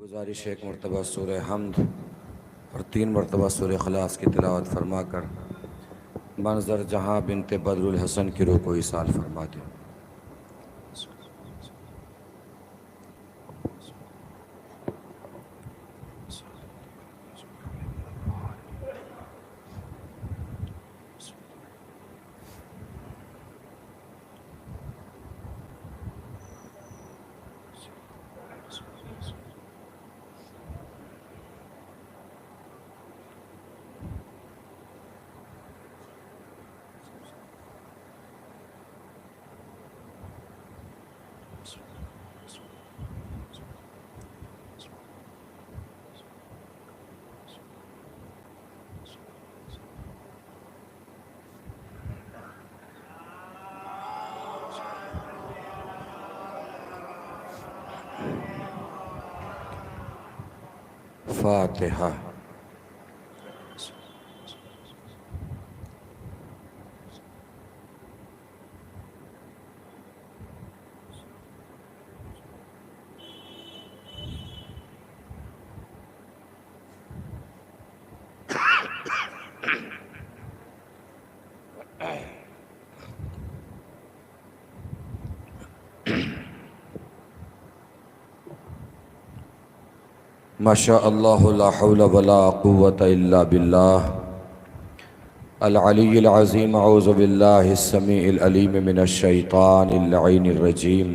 गुजारिश एक मरतबा सूरह हमद और 3 मरतबा सूरह इखलास की तिलावत फरमा कर मंजर जहाँ बिनते बदरुल हसन की रूह को इसाल फरमा दें। फातिहा। माशा अल्लाह ला हौला वला कुव्वता इल्ला बिल्लाह अल अलीय्यिल अज़ीम। अऊज़ु बिल्लाहिस समीइल अलीम मिनश शैतानिर लईनिर रजीम।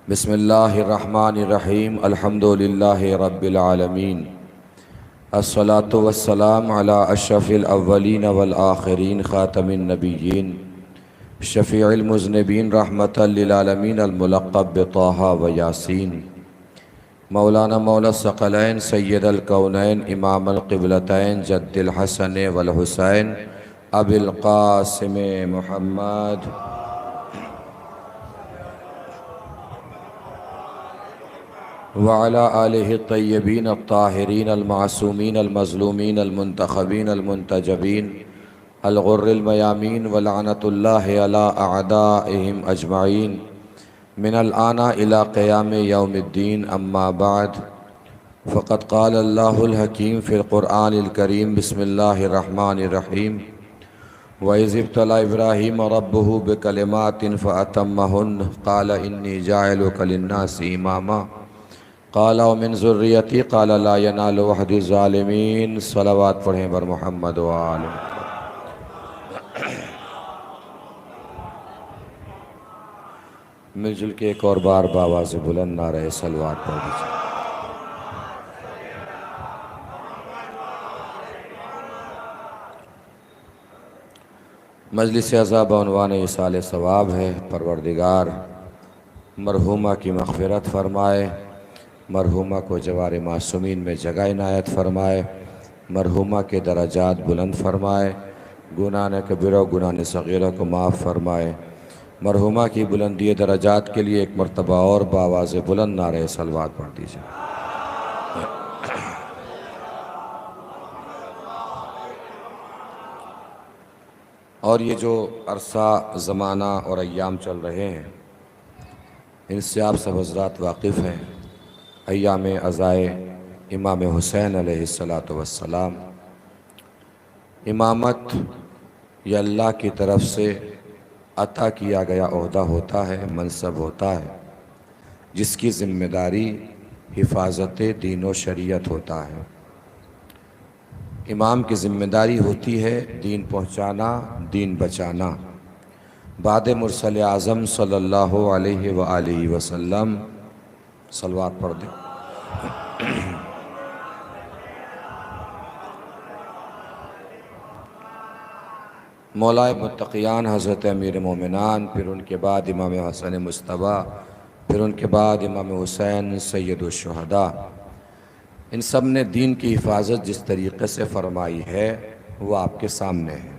बिस्मिल्लाहिर रहमानिर रहीम। अल्हम्दुलिल्लाहि रब्बिल आलमीन। अस्सलातु वस्सलाम अला अशरफिल अव्वलीन वल आखिरीन खातमिन नबिय्यीन शफ़ीइल मुज़निबीन रहमतल लिल आलमीन अल मुलक़्क़ब बित्ताहा व यासीन। मौलाना मौला सकलैन सैयदल कौनैन इमामुल क़िबलतैन जद्दिल हसन वल हुसैन अबिल क़ासिम मुहम्मद व अला आलिहि तय्यबीन अत्ताहिरीन अल मासूमीन अल मज़लूमीन अल मुंतखबीन अल मुंतजबीन अल गुर्रिल मयामीन व लअनतुल्लाहि अला अअदाइहिम अजमईन मिनल आना इला क़याम यौमिद्दीन। अम्मा बाद फ़क़द क़ाल अल्लाहुल हकीम फ़िल क़ुरआनिल करीम। बिस्मिल्लाहिर रहमानिर रहीम। व इज़ इब्तला इब्राहीम रब्बुहु बिकलिमातिन फ़अतम्महुन्न क़ाल इन्नी जाइलुका लिन्नासि इमामा क़ाल व मिन ज़ुर्रियती क़ाल ला यनालु अहदिज़ ज़ालिमीन। सलावत पढ़ें बर मोहम्मद व आले। मिलजुल के एक और बार बाबा से बुलंद नारे सलवात पढ़ दीजिए। मजलिस अज़ा बउनवान इसाले सवाब है। परवरदिगार मरहुमा की मग़फ़िरत फ़रमाए, मरहुमा को जवार मासूमीन में जगह इनायत फ़रमाए, मरहुमा के दराजात बुलंद फ़रमाए, गुनाह कबीरा गुनाह सग़ीरा को माफ़ फ़रमाए। मरहुमा की बुलंदी दराजात के लिए एक मरतबा और बावाज़ बुलंद नारे सलवात पढ़ दीजिए। और ये जो अरसा ज़माना और अय्याम चल रहे हैं, इनसे आप सब हज़रात वाकिफ़ हैं। अय्याम अज़ाए इमाम हुसैन अलैहिस्सलातु वस्सलाम। इमामत ये अल्लाह की तरफ से अता किया गया ओहदा होता है, मनसब होता है, जिसकी ज़िम्मेदारी हिफाजत दीन व शरीयत होता है। इमाम की ज़िम्मेदारी होती है दीन पहुँचाना, दीन बचाना। बाद मुरसल आज़म सल्लल्लाहु अलैहि व आलिहि वसल्लम सलवात पढ़ दें। मौलाए मुत्तक़ियान हज़रत अमीर मोमिनान, फिर उनके बाद इमाम हसन मुस्तफ़ा, फिर उनके बाद इमाम हुसैन सैयदुश शुहदा, इन सब ने दीन की हिफाजत जिस तरीक़े से फ़रमाई है वो आपके सामने है।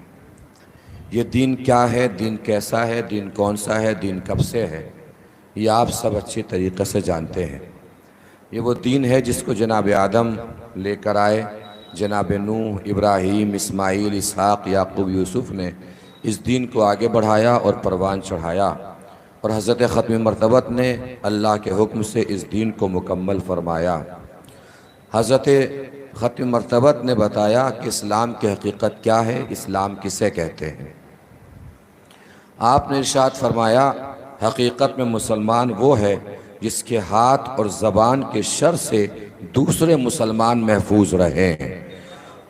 ये दीन क्या है, दीन कैसा है, दीन कौन सा है, दीन कब से है, ये आप सब अच्छी तरीक़े से जानते हैं। ये वो दीन है जिसको जनाब आदम लेकर आए, जनाब नूह, इब्राहीम, इस्माईल, इसहाक़, याक़ूब, यूसुफ़ ने इस दीन को आगे बढ़ाया और परवान चढ़ाया। और हज़रत ख़त्म मरतबत ने अल्लाह के हुक्म से इस दीन को मुकम्मल फरमाया। हज़रत ख़त्म मरतबत ने बताया कि इस्लाम की हकीकत क्या है, इस्लाम किसे कहते हैं। आपने इरशाद फरमाया, हकीकत में मुसलमान वो है जिसके हाथ और ज़बान के शर से दूसरे मुसलमान महफूज रहें।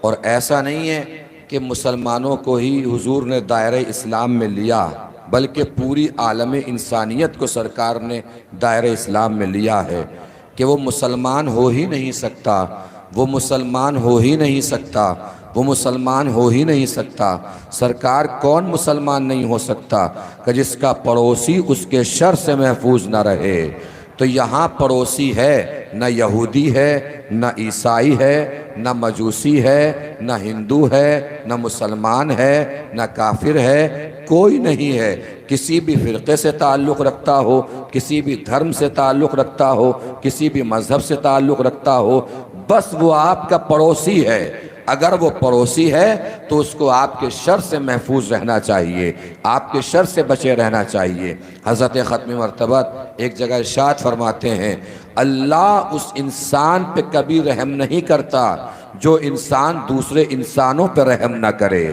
और ऐसा नहीं है कि मुसलमानों को ही हुजूर ने दायरे इस्लाम में लिया, बल्कि पूरी आलम इंसानियत को सरकार ने दायरे इस्लाम में लिया है कि वो मुसलमान हो ही नहीं सकता, वो मुसलमान हो ही नहीं सकता, वो मुसलमान हो ही नहीं सकता। सरकार कौन मुसलमान नहीं हो सकता कि जिसका पड़ोसी उसके शर से महफूज न रहे। तो यहाँ पड़ोसी है, न यहूदी है, न ईसाई है, न मजूसी है, न हिंदू है, न मुसलमान है, न काफिर है, कोई नहीं है। किसी भी फ़िरक़े से ताल्लुक़ रखता हो, किसी भी धर्म से ताल्लुक़ रखता हो, किसी भी मज़हब से ताल्लुक़ रखता हो, बस वो आपका पड़ोसी है। अगर वो पड़ोसी है तो उसको आपके शर से महफूज रहना चाहिए, आपके शर से बचे रहना चाहिए। हज़रत ख़त्म मरतबत एक जगह इरशाद फरमाते हैं, अल्लाह उस इंसान पे कभी रहम नहीं करता जो इंसान दूसरे इंसानों पे रहम ना करे।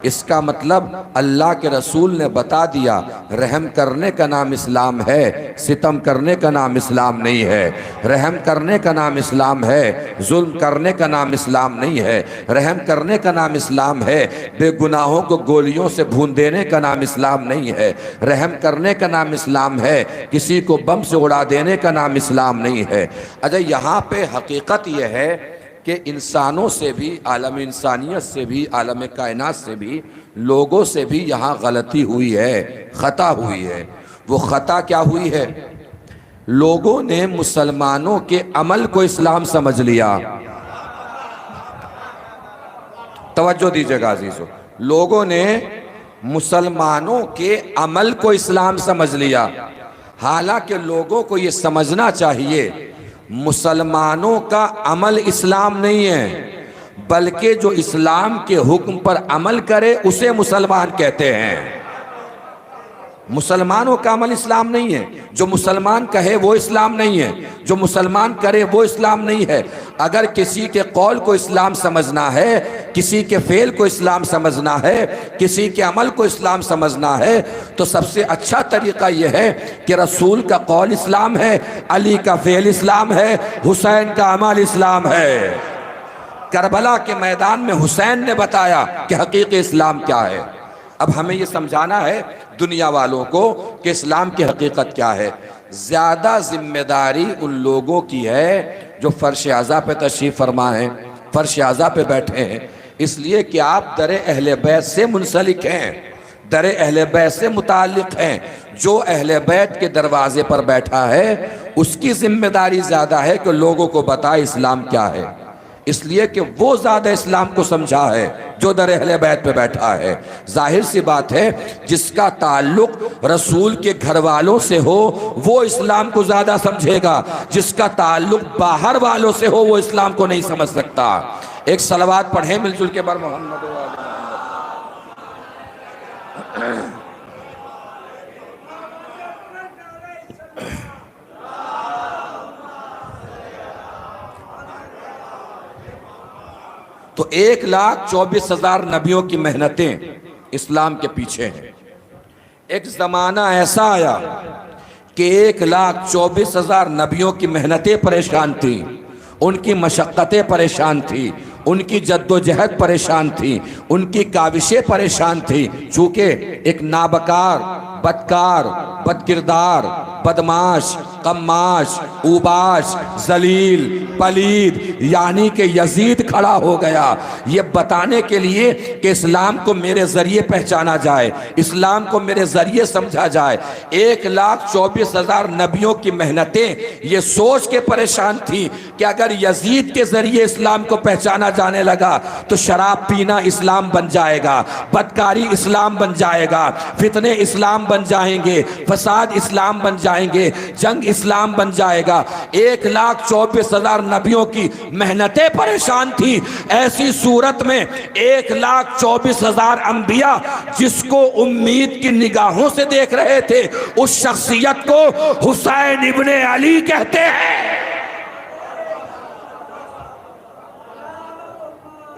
इसका मतलब अल्लाह के रसूल ने बता दिया, रहम करने का नाम इस्लाम है, सितम करने का नाम इस्लाम नहीं है। रहम करने का नाम इस्लाम है, जुल्म करने का नाम इस्लाम नहीं है। रहम करने का नाम इस्लाम है, बेगुनाहों को गोलियों से भून देने का नाम इस्लाम नहीं है। रहम करने का नाम इस्लाम है, किसी को बम से उड़ा देने का नाम इस्लाम नहीं है। अच्छा, यहाँ पे हकीकत यह है कि इंसानों से भी, आलम इंसानियत से भी, आलम कायनात से भी, लोगों से भी यहाँ गलती हुई है, ख़ता हुई है। वो ख़ता क्या हुई है? लोगों ने मुसलमानों के अमल को इस्लाम समझ लिया। तवज्जो दीजिएगा अजीजों, लोगों ने मुसलमानों के अमल को इस्लाम समझ लिया। हालांकि लोगों को ये समझना चाहिए मुसलमानों का अमल इस्लाम नहीं है, बल्कि जो इस्लाम के हुक्म पर अमल करे उसे मुसलमान कहते हैं। मुसलमानों का अमल इस्लाम नहीं है। जो मुसलमान कहे वो इस्लाम नहीं है, जो मुसलमान करे वो इस्लाम नहीं है। अगर किसी के कौल को इस्लाम समझना है, किसी के फेल को इस्लाम समझना है, किसी के अमल को इस्लाम समझना है, तो सबसे अच्छा तरीका यह है कि रसूल का कौल इस्लाम है, अली का फेल इस्लाम है, हुसैन का अमल इस्लाम है। करबला के मैदान में हुसैन ने बताया कि हकीकी इस्लाम क्या है। अब हमें ये समझाना है दुनिया वालों को कि इस्लाम की हकीकत क्या है। ज़्यादा जिम्मेदारी उन लोगों की है जो फर्श आज़ा पे तशरीफ़ फरमा हैं, फर्श आज़ा पे बैठे हैं, इसलिए कि आप दर अहले बैत से मुंसलिक हैं, दर अहले बैत से मुताल्लिक़ हैं। जो अहले बैत के दरवाजे पर बैठा है उसकी जिम्मेदारी ज़्यादा है कि लोगों को बताए इस्लाम क्या है, इसलिए कि वो ज़्यादा इस्लाम को समझा है जो दर अहले बैत पे बैठा है। जाहिर सी बात है, जिसका ताल्लुक रसूल के घर वालों से हो वो इस्लाम को ज़्यादा समझेगा, जिसका ताल्लुक बाहर वालों से हो वो इस्लाम को नहीं समझ सकता। एक सलवात पढ़े मिलजुल के बर मोहम्मद। तो 1,24,000 नबियों की मेहनतें इस्लाम के पीछे हैं। एक ज़माना ऐसा आया कि 1,24,000 नबियों की मेहनतें परेशान थी, उनकी मशक्क़तें परेशान थी, उनकी जद्दोजहद परेशान थी, उनकी काविशें परेशान थी। चूँकि एक नाबकार, बदकार, बदकिरदार, बदमाश, कम्माश, उबाश, जलील, पलीद यानी कि यजीद खड़ा हो गया ये बताने के लिए कि इस्लाम को मेरे ज़रिए पहचाना जाए, इस्लाम को मेरे ज़रिए समझा जाए। 1,24,000 नबियों की मेहनतें ये सोच के परेशान थी कि अगर यजीद के ज़रिए इस्लाम को पहचाना जाने लगा तो शराब पीना इस्लाम बन जाएगा, बदकारी इस्लाम बन जाएगा, फितने इस्लाम बन जाएंगे, फसाद इस्लाम बन जाएंगे, जंग इस्लाम बन जाएगा। 1,24,000 नबियों की मेहनतें परेशान थी। ऐसी सूरत में 1,24,000 अंबिया जिसको उम्मीद की निगाहों से देख रहे थे, उस शख्सियत को हुसैन इब्ने अली कहते हैं।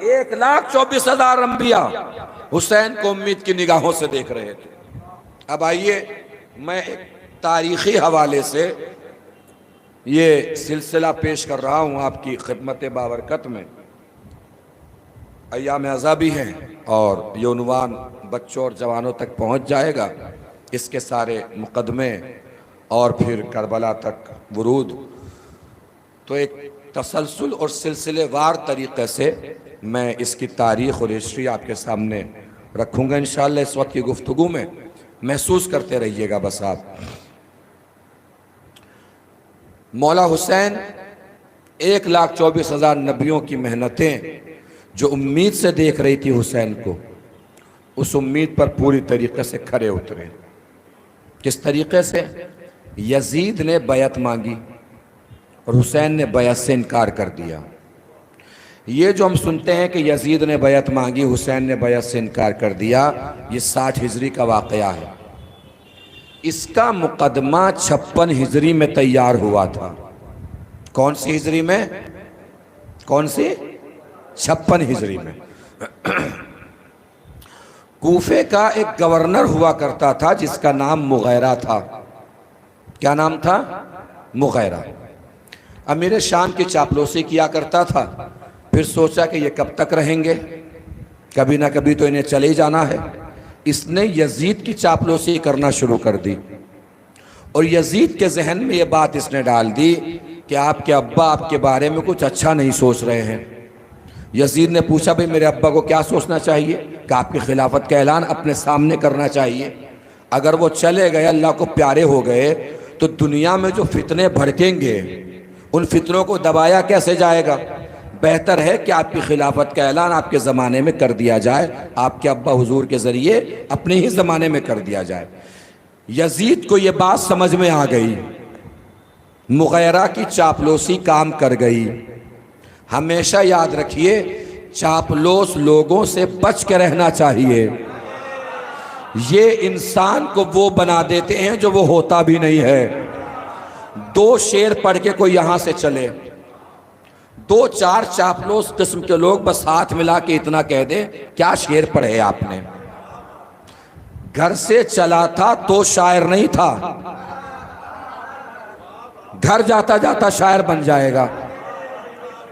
1,24,000 अंबिया हुसैन को उम्मीद की निगाहों से देख रहे थे। अब आइए मैं एक तारीखी हवाले से ये सिलसिला पेश कर रहा हूँ आपकी खिदमत बाबरकत में। अय्याम अज़ा भी हैं और ये उन्वान बच्चों और जवानों तक पहुँच जाएगा। इसके सारे मुकदमे और फिर करबला तक वरूद, तो एक तसलसल और सिलसिलेवार तरीक़े से मैं इसकी तारीख़ और हिस्ट्री आपके सामने रखूँगा इंशाअल्लाह। इस वक्त की गुफ्तगू में महसूस करते रहिएगा बस आप। मौला हुसैन 1,24,000 नबियों की मेहनतें जो उम्मीद से देख रही थी हुसैन को, उस उम्मीद पर पूरी तरीक़े से खरे उतरे। किस तरीक़े से? यजीद ने बैत मांगी और हुसैन ने बैत से इनकार कर दिया। ये जो हम सुनते हैं कि यजीद ने बैत मांगी, हुसैन ने बैत से इनकार कर दिया, ये 60 हिजरी का वाक़या है। इसका मुकदमा 56 हिजरी में तैयार हुआ था। कौन सी हिजरी में? कौन सी? 56 हिजरी में। कूफे का एक गवर्नर हुआ करता था जिसका नाम मुगैरा था। क्या नाम था? मुगैरा। अमीर शाम की चापलूसी किया करता था। फिर सोचा कि ये कब तक रहेंगे, कभी ना कभी तो इन्हें चले ही जाना है। इसने यजीद की चापलूसी करना शुरू कर दी और यजीद के जहन में ये बात इसने डाल दी कि आपके अब्बा आपके बारे में कुछ अच्छा नहीं सोच रहे हैं। यजीद ने पूछा, भाई मेरे अब्बा को क्या सोचना चाहिए? कि आपकी खिलाफत का ऐलान अपने सामने करना चाहिए। अगर वो चले गए, अल्लाह को प्यारे हो गए, तो दुनिया में जो फितने भड़केंगे उन फितनों को दबाया कैसे जाएगा? बेहतर है कि आपकी खिलाफत का ऐलान आपके ज़माने में कर दिया जाए, आपके अब्बा हुजूर के ज़रिए अपने ही ज़माने में कर दिया जाए। यजीद को ये बात समझ में आ गई, मुगैरा की चापलूसी काम कर गई। हमेशा याद रखिए, चापलूस लोगों से बच के रहना चाहिए। ये इंसान को वो बना देते हैं जो वो होता भी नहीं है। 2 शेर पढ़ के कोई यहाँ से चले, 2-4 चापलूस किस्म के लोग बस हाथ मिला के इतना कह दे, क्या शेर पढ़े आपने? घर से चला था तो शायर नहीं था, घर जाता जाता शायर बन जाएगा।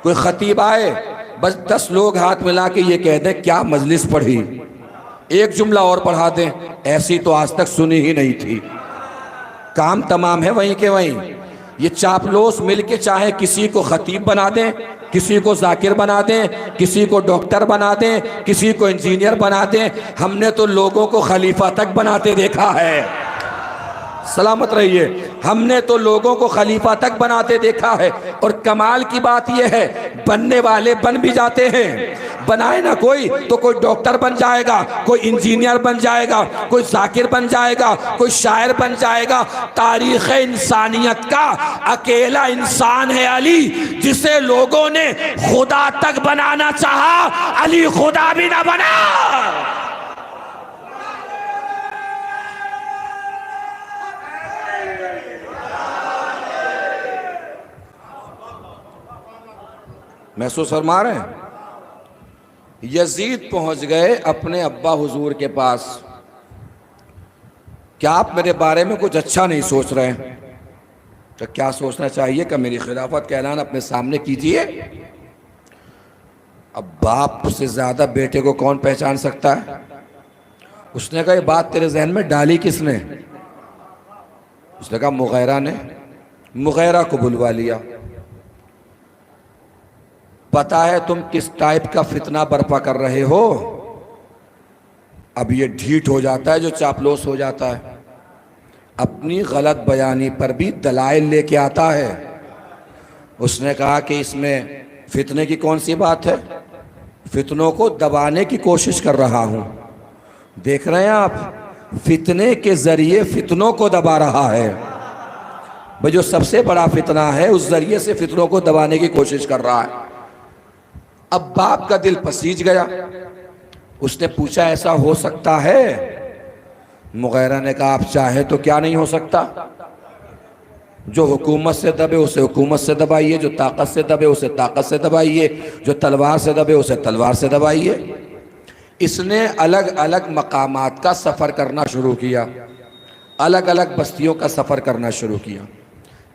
कोई खतीब आए, बस 10 लोग हाथ मिला के ये कह दे, क्या मजलिस पढ़ी, एक जुमला और पढ़ा दें, ऐसी तो आज तक सुनी ही नहीं थी। काम तमाम है वहीं के वहीं। ये चापलूस मिलके चाहे किसी को खतीब बना दें, किसी को जाकिर बना दें, किसी को डॉक्टर बना दें, किसी को इंजीनियर बना दें। हमने तो लोगों को खलीफा तक बनाते देखा है। सलामत रहिए, हमने तो लोगों को खलीफा तक बनाते देखा है। और कमाल की बात यह है, बनने वाले बन भी जाते हैं। बनाए ना कोई तो कोई डॉक्टर बन जाएगा, कोई इंजीनियर बन जाएगा, कोई जाकिर बन जाएगा, कोई शायर बन जाएगा। तारीख़ इंसानियत का अकेला इंसान है अली, जिसे लोगों ने खुदा तक बनाना चाहा, अली खुदा भी ना बना। महसूस फरमा रहे हैं? यजीद पहुंच गए अपने अब्बा हुजूर के पास, क्या आप मेरे बारे में कुछ अच्छा नहीं सोच रहे हैं? तो क्या सोचना चाहिए कि मेरी खिलाफत का ऐलान अपने सामने कीजिए। अब बाप से ज़्यादा बेटे को कौन पहचान सकता है? उसने कहा, ये बात तेरे जहन में डाली किसने? उसने कहा, मुगैरा ने। मुगैरा को बुलवा लिया। पता है तुम किस टाइप का फितना बर्पा कर रहे हो? अब ये ढीठ हो जाता है जो चापलूस हो जाता है, अपनी गलत बयानी पर भी दलाइल लेके आता है। उसने कहा कि इसमें फितने की कौन सी बात है, फितनों को दबाने की कोशिश कर रहा हूं। देख रहे हैं आप, फितने के जरिए फितनों को दबा रहा है। भाई जो सबसे बड़ा फितना है उस जरिए से फितनों को दबाने की कोशिश कर रहा है। अब बाप का दिल पसीज गया, उसने पूछा ऐसा हो सकता है? मुगैरा ने कहा आप चाहे तो क्या नहीं हो सकता। जो हुकूमत से दबे उसे हुकूमत से दबाइए, जो ताकत से दबे उसे ताकत से दबाइए, जो तलवार से दबे उसे तलवार से दबाइए। इसने अलग अलग मकामात का सफ़र करना शुरू किया, अलग अलग बस्तियों का सफ़र करना शुरू किया।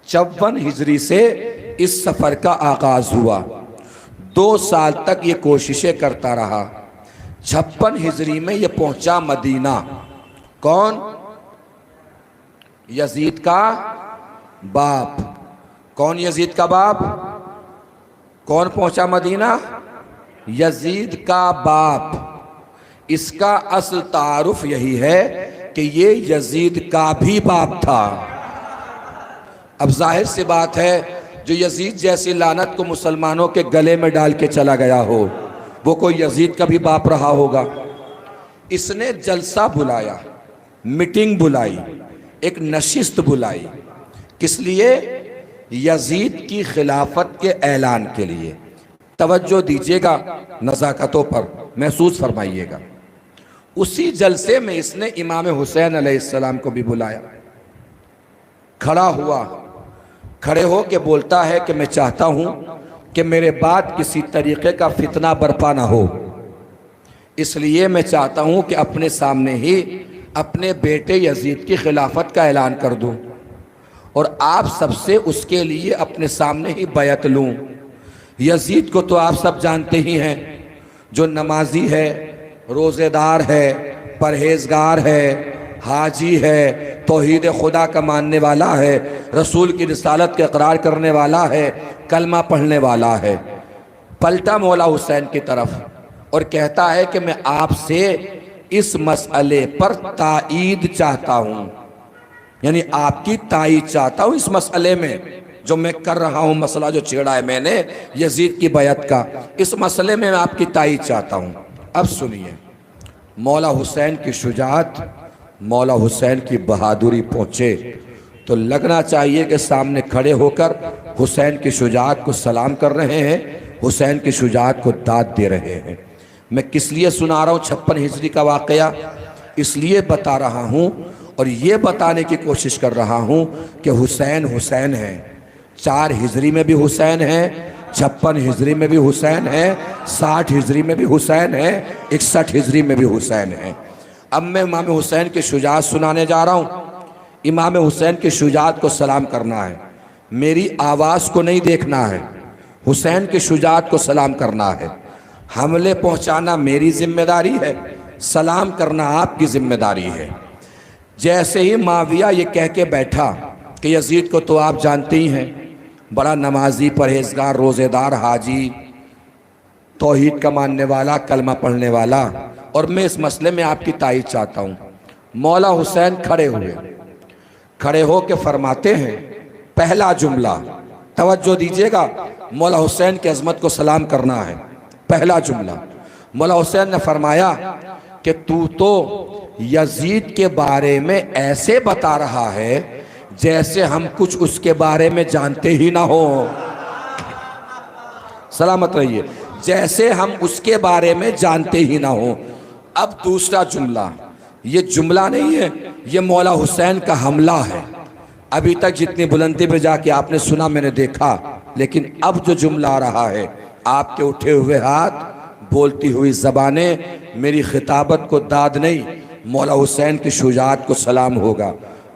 54 हिजरी से इस सफ़र का आगाज़ हुआ। 2 साल तक ये कोशिशें करता रहा। 56 हिजरी में ये पहुंचा मदीना। कौन? यजीद का बाप। कौन यजीद का बाप? कौन पहुंचा मदीना? यजीद का बाप। इसका असल तारुफ यही है कि ये यजीद का भी बाप था। अब जाहिर सी बात है जो यजीद जैसी लानत को मुसलमानों के गले में डाल के चला गया हो वो कोई यजीद का भी बाप रहा होगा। इसने जलसा बुलाया, मीटिंग बुलाई, एक नशिस्त बुलाई। किस लिए? यजीद की खिलाफत के ऐलान के लिए। तवज्जो दीजिएगा, नज़ाकतों पर महसूस फरमाइएगा। उसी जलसे में इसने इमाम हुसैन अलैहिस्सलाम को भी बुलाया। खड़ा हुआ, खड़े हो के बोलता है कि मैं चाहता हूं कि मेरे बाद किसी तरीके का फितना बर्पा ना हो, इसलिए मैं चाहता हूं कि अपने सामने ही अपने बेटे यजीद की खिलाफत का ऐलान कर दूं और आप सबसे उसके लिए अपने सामने ही बैत लूं। यजीद को तो आप सब जानते ही हैं, जो नमाजी है, रोज़ेदार है, परहेजगार है, हाजी है, तौहीद खुदा का मानने वाला है, रसूल की रिसालत के इकरार करने वाला है, कलमा पढ़ने वाला है। पलटा मौला हुसैन की तरफ और कहता है कि मैं आपसे इस मसले पर ताईद चाहता हूँ, यानी आपकी ताईद चाहता हूँ इस मसले में जो मैं कर रहा हूँ। मसला जो छेड़ा है मैंने यजीद की बैत का, इस मसले में मैं आपकी ताईद चाहता हूँ। अब सुनिए, मौला हुसैन की शुजाअत, मौला हुसैन की बहादुरी पहुँचे तो लगना चाहिए कि सामने खड़े होकर हुसैन की शुजाअत को सलाम कर रहे हैं, हुसैन की शुजाअत को दाद दे रहे हैं। मैं किस लिए सुना रहा हूँ 56 हिजरी का वाक़या? इसलिए बता रहा हूँ और ये बताने की कोशिश कर रहा हूँ कि हुसैन हुसैन है। 4 हिजरी में भी हुसैन है, 56 हिजरी में भी हुसैन है, 60 हिजरी में भी हुसैन है, 61 हिजरी में भी हुसैन है। अब मैं इमाम हुसैन की शुजाअत सुनाने जा रहा हूँ। इमाम हुसैन की शुजाअत को सलाम करना है, मेरी आवाज़ को नहीं देखना है, हुसैन की शुजाअत को सलाम करना है। हमले पहुँचाना मेरी जिम्मेदारी है, सलाम करना आपकी जिम्मेदारी है। जैसे ही माविया ये कह के बैठा कि यजीद को तो आप जानते ही हैं, बड़ा नमाजी, परहेजगार, रोज़ेदार, हाजी, तौहीद का मानने वाला, कलमा पढ़ने वाला, और मैं इस मसले में आपकी ताईद चाहता हूँ। मौला हुसैन खड़े हुए, खड़े हो के फरमाते हैं, पहला जुमला, तवज्जो दीजिएगा, मौला हुसैन की अजमत को सलाम करना है। पहला जुमला मौला हुसैन ने फरमाया कि तू तो यजीद के बारे में ऐसे बता रहा है जैसे हम कुछ उसके बारे में जानते ही ना हो। सलामत रहिए, जैसे हम उसके बारे में जानते ही ना हो। अब दूसरा जुमला, ये जुमला नहीं है, ये मौला हुसैन का हमला है। अभी तक जितनी बुलंदी पे जाके आपने सुना, मैंने देखा, लेकिन अब जो जुमला आ रहा है, आपके उठे हुए हाथ, बोलती हुई ज़बानें, मेरी खिताबत को दाद नहीं, मौला हुसैन की शुजाअत को सलाम होगा।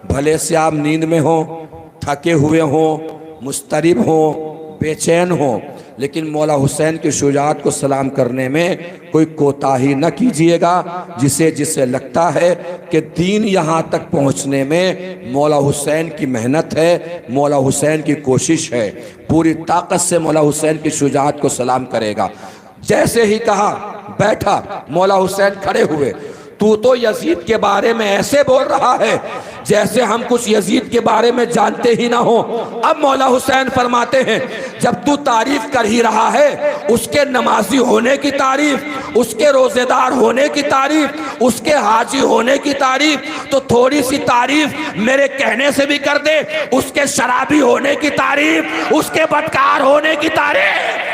भले से आप नींद में हो, थके हुए हो, मुस्तरिब हो, बेचैन हो, लेकिन मौला हुसैन की शुजाअत को सलाम करने में कोई कोताही न कीजिएगा। जिसे जिसे लगता है कि दीन यहाँ तक पहुँचने में मौला हुसैन की मेहनत है, मौला हुसैन की कोशिश है, पूरी ताकत से मौला हुसैन की शुजाअत को सलाम करेगा। जैसे ही कहा, बैठा, मौला हुसैन खड़े हुए, तू तो यजीद के बारे में ऐसे बोल रहा है जैसे हम कुछ यजीद के बारे में जानते ही ना हो। अब मौला हुसैन फरमाते हैं, जब तू तारीफ कर ही रहा है उसके नमाजी होने की तारीफ, उसके रोजेदार होने की तारीफ, उसके हाजी होने की तारीफ, तो थोड़ी सी तारीफ मेरे कहने से भी कर दे, उसके शराबी होने की तारीफ, उसके बदकार होने की तारीफ।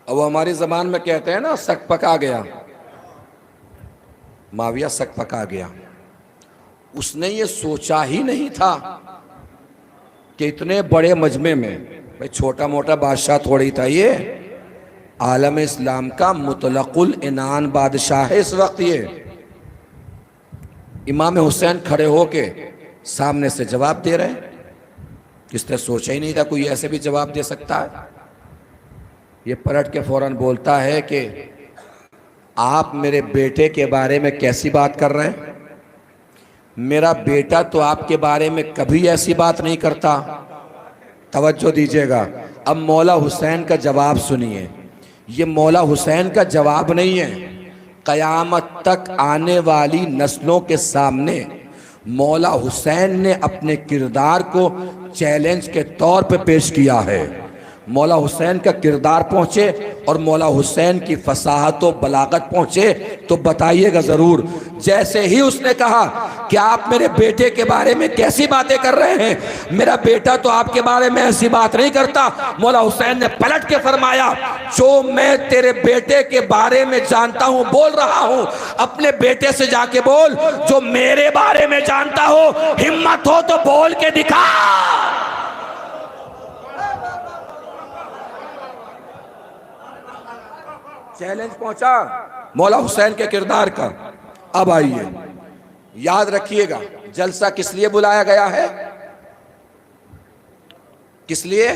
अब हमारी जबान में कहते हैं ना, सक पका गया, माविया सक पका गया। उसने ये सोचा ही नहीं था कि इतने बड़े मजमे में, भाई छोटा मोटा बादशाह थोड़ी था ये, आलम इस्लाम का मुतलकुल इनान बादशाह है इस वक्त ये। इमाम हुसैन खड़े होके सामने से जवाब दे रहे हैं। किसने सोचा ही नहीं था कोई ऐसे भी जवाब दे सकता है। ये पलट के फौरन बोलता है कि आप मेरे बेटे के बारे में कैसी बात कर रहे हैं? मेरा बेटा तो आपके बारे में कभी ऐसी बात नहीं करता। तवज्जो दीजिएगा, अब मौला हुसैन का जवाब सुनिए। ये मौला हुसैन का जवाब नहीं है, क़यामत तक आने वाली नस्लों के सामने मौला हुसैन ने अपने किरदार को चैलेंज के तौर पे पेश किया है। मौला हुसैन का किरदार पहुंचे और मौला हुसैन की फसाहत व बलागत पहुंचे तो बताइएगा ज़रूर। जैसे ही उसने कहा कि आप मेरे बेटे के बारे में कैसी बातें कर रहे हैं, मेरा बेटा तो आपके बारे में ऐसी बात नहीं करता, मौला हुसैन ने पलट के फरमाया, जो मैं तेरे बेटे के बारे में जानता हूं बोल रहा हूं, अपने बेटे से जाके बोल जो मेरे बारे में जानता हो, हिम्मत हो तो बोल के दिखा। चैलेंज पहुंचा मौला हुसैन के किरदार का। अब आइए, याद रखिएगा, जलसा किस लिए बुलाया गया है? किस लिए?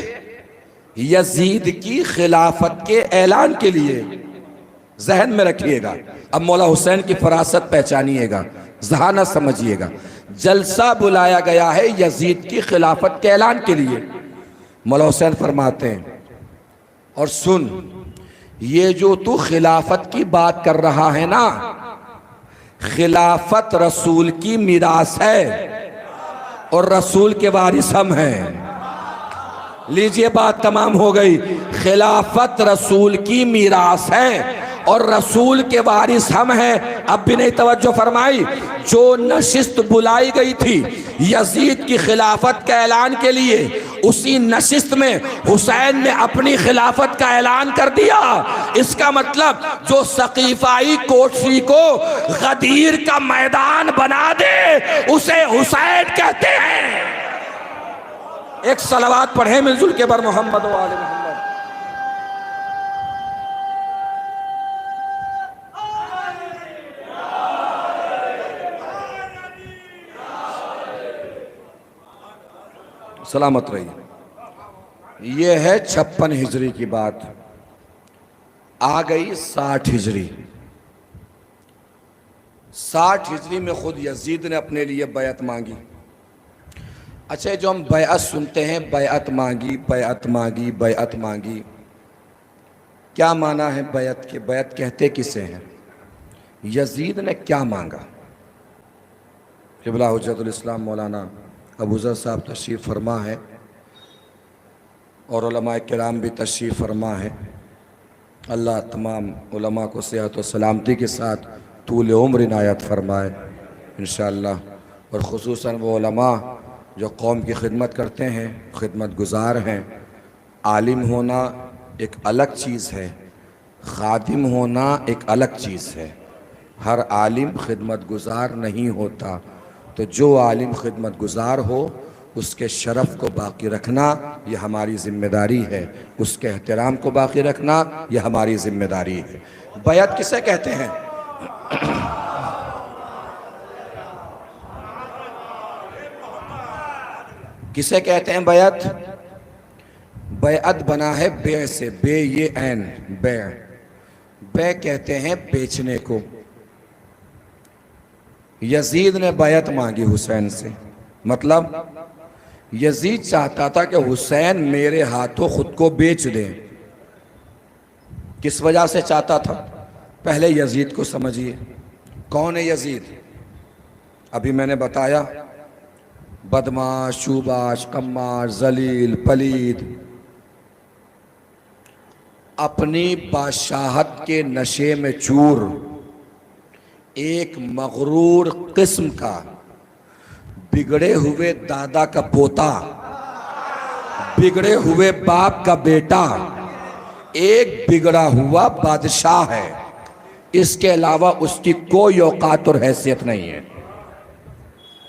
यजीद की खिलाफत के ऐलान के लिए। जहन में रखिएगा। अब मौला हुसैन की फरासत पहचानिएगा, जहानत समझिएगा। जलसा बुलाया गया है यजीद की खिलाफत के ऐलान के लिए। मौला हुसैन फरमाते हैं, और सुन, ये जो तू खिलाफत की बात कर रहा है ना, खिलाफत रसूल की मिरास है और रसूल के वारिस हम हैं। लीजिए, बात तमाम हो गई। खिलाफत रसूल की मिरास है और रसूल के वारिस हम हैं। अब भी नहीं तवज्जो फरमाई। जो नशिस्त बुलाई गई थी यजीद की खिलाफत का ऐलान के लिए, उसी नशिस्त में हुसैन ने अपनी खिलाफत का ऐलान कर दिया। इसका मतलब जो सकीफाई कोठरी को गदीर का मैदान बना दे उसे हुसैन कहते हैं। एक सलवात पढ़े मिलजुल के बर मोहम्मद व आले मोहम्मद। सलामत रहिए। ये है 56 हिजरी की बात। आ गई 60 हिजरी। 60 हिजरी में खुद यजीद ने अपने लिए बैअत मांगी। अच्छा, जो हम बैअत सुनते हैं, बैअत मांगी, बैअत मांगी, बैअत मांगी, क्या माना है बैअत के? बैअत कहते किसे हैं? यजीद ने क्या मांगा? क़िबला हुज्जतुल इस्लाम मौलाना अबूज़र साहब तशरीफ़ फरमा है और उलमाए किराम भी तशरीफ़ फरमा है। अल्लाह तमाम उलमा को सेहत व सलामती के साथ तूल उम्र इनायत फरमाए इंशाअल्लाह। और ख़ुसूसन वो उलमा जो कौम की खिदमत करते हैं, खिदमत गुज़ार हैं। आलिम होना एक अलग चीज़ है, खादिम होना एक अलग चीज़ है। हर आलिम खिदमत गुज़ार नहीं होता। तो जो आलिम खिदमत गुज़ार हो उसके शरफ़ को बाकी रखना ये हमारी ज़िम्मेदारी है, उसके एहतराम को बाकी रखना ये हमारी ज़िम्मेदारी है। बैअत किसे कहते हैं? किसे कहते हैं बैअत? बैअत बना है बे से, बे ये ऐन, बे। बै कहते हैं बेचने को। यजीद ने बैत मांगी हुसैन से, मतलब यजीद चाहता था कि हुसैन मेरे हाथों खुद को बेच दें। किस वजह से चाहता था? पहले यजीद को समझिए। कौन है यजीद? अभी मैंने बताया, बदमाश, शूबाश, कम्मार, जलील, पलीद, अपनी बादशाहत के नशे में चूर, एक मगरूर किस्म का, बिगड़े हुए दादा का पोता, बिगड़े हुए बाप का बेटा, एक बिगड़ा हुआ बादशाह है। इसके अलावा उसकी कोई औकात और हैसियत नहीं है।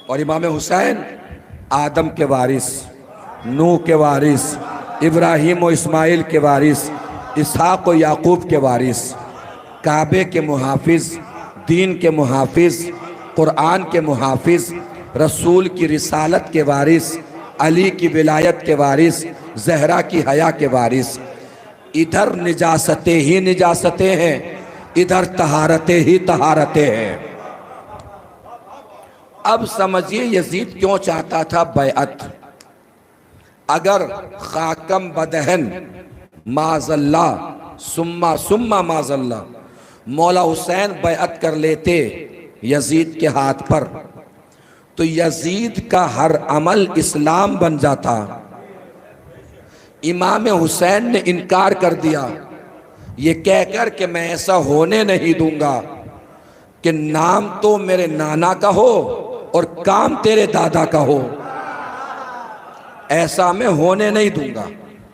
और इमाम हुसैन आदम के वारिस, नूह के वारिस, इब्राहीम और इस्माइल के वारिस, इसहाक और याकूब के वारिस, काबे के मुहाफिज, दीन के मुहाफिज, कुरान के मुहाफिज, रसूल की रिसालत के वारिस, अली की विलायत के वारिस, जहरा की हया के वारिस। इधर निजासतें ही निजासतें हैं, इधर तहारतें ही तहारतें हैं। अब समझिए यजीद क्यों चाहता था बैअत। अगर खाकम बदहन माजल्ला सुम्मा सुम्मा माजल्ला मौला हुसैन बैअत कर लेते यजीद के हाथ पर, तो यजीद का हर अमल इस्लाम बन जाता। इमाम हुसैन ने इनकार कर दिया, ये कहकर कि मैं ऐसा होने नहीं दूंगा कि नाम तो मेरे नाना का हो और काम तेरे दादा का हो, ऐसा मैं होने नहीं दूंगा।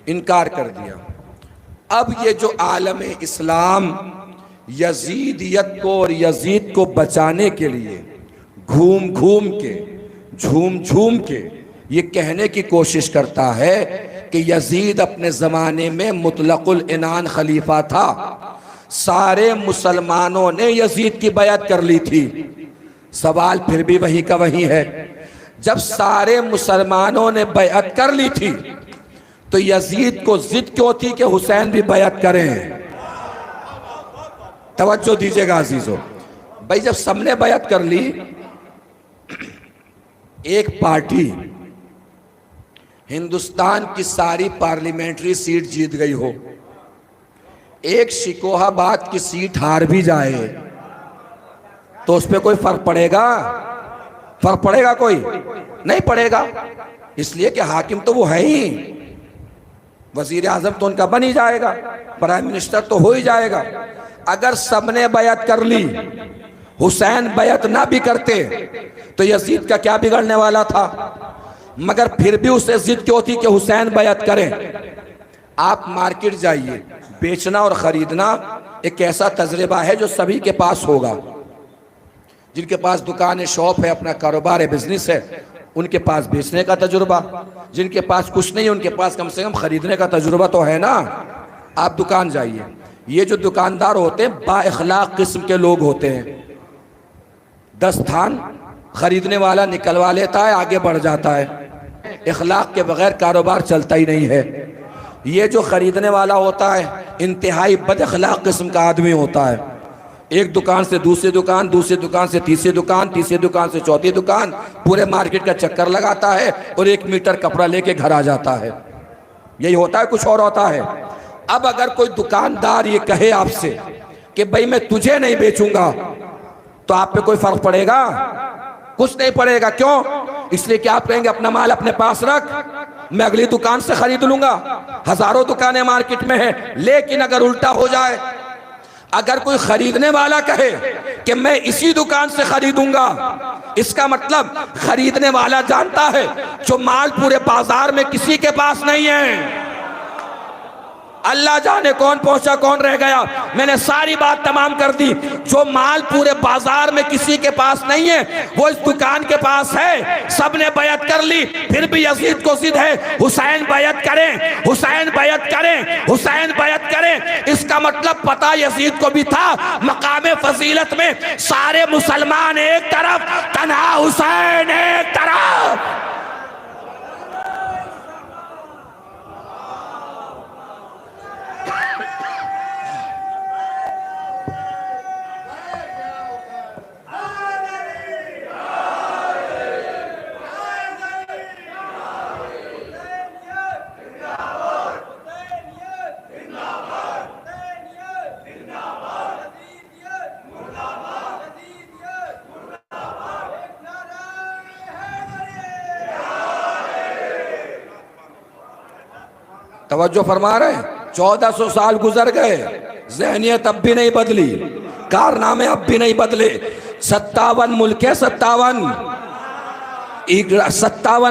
इनकार कर दिया। अब ये जो आलम इस्लाम यजीदियत को और यजीद को बचाने के लिए घूम घूम के, झूम झूम के ये कहने की कोशिश करता है कि यजीद अपने ज़माने में मुतलकुल इनान खलीफा था, सारे मुसलमानों ने यजीद की बैअत कर ली थी। सवाल फिर भी वही का वही है, जब सारे मुसलमानों ने बैअत कर ली थी तो यजीद को जिद क्यों थी कि हुसैन भी बैअत करें? तवज्जो दीजिएगा अजीजों। भाई जब सबने बैअत कर ली, एक पार्टी हिंदुस्तान की सारी पार्लियामेंट्री सीट जीत गई हो, एक शिकोहाबाद की सीट हार भी जाए, तो उस पर कोई फर्क पड़ेगा? फर्क पड़ेगा? कोई नहीं पड़ेगा। इसलिए कि हाकिम तो वो है ही, वजीर आजम तो उनका बन ही जाएगा, प्राइम मिनिस्टर तो हो ही जाएगा। अगर सबने बैअत कर ली, हुसैन बैअत ना भी करते तो यजीद का क्या बिगड़ने वाला था? मगर फिर भी उसे जिद क्यों थी कि हुसैन बैअत करें? आप मार्केट जाइए, बेचना और खरीदना एक ऐसा तजर्बा है जो सभी के पास होगा। जिनके पास दुकान है, शॉप है, अपना कारोबार है, बिजनेस है, उनके पास बेचने का तजुर्बा। जिनके पास कुछ नहीं है, उनके पास कम से कम खरीदने का तजुर्बा तो है ना। आप दुकान जाइए, ये जो दुकानदार होते हैं बाइखलाक किस्म के लोग होते हैं। 10 थान खरीदने वाला निकलवा लेता है, आगे बढ़ जाता है। इखलाक के बगैर कारोबार चलता ही नहीं है। ये जो खरीदने वाला होता है इंतहाई बद अखलाक किस्म का आदमी होता है। एक दुकान से दूसरी दुकान, दूसरी दुकान से तीसरी दुकान, तीसरी दुकान से चौथी दुकान, पूरे मार्केट का चक्कर लगाता है और 1 मीटर कपड़ा लेके घर आ जाता है। यही होता है, कुछ और होता है। अब अगर कोई दुकानदार ये कहे आपसे कि भाई मैं तुझे नहीं बेचूंगा, तो आप पे कोई फर्क पड़ेगा? कुछ नहीं पड़ेगा। क्यों? इसलिए कि आप कहेंगे अपना माल अपने पास रख, मैं अगली दुकान से खरीद लूंगा। हजारों दुकानें मार्केट में हैं। लेकिन अगर उल्टा हो जाए, अगर कोई खरीदने वाला कहे कि मैं इसी दुकान से खरीदूंगा, इसका मतलब खरीदने वाला जानता है जो माल पूरे बाजार में किसी के पास नहीं है। अल्लाह जाने कौन पहुंचा कौन रह गया। मैंने सारी बात तमाम कर दी। जो माल पूरे बाजार में किसी के पास नहीं है वो इस दुकान के पास है। सबने बैअत कर ली, फिर भी यजीद को जिद है हुसैन बैअत करें, हुसैन बैअत करें, हुसैन बैअत करें। इसका मतलब पता यजीद को भी था मकाम फजीलत में सारे मुसलमान एक तरफ, तन्हा हुसैन एक तरफ। तवज्जो फरमा रहे हैं। 1400 साल गुजर गए, ज़हनियत अब भी नहीं बदली, कारनामे अब भी नहीं बदले। 57 मुल्क है, 57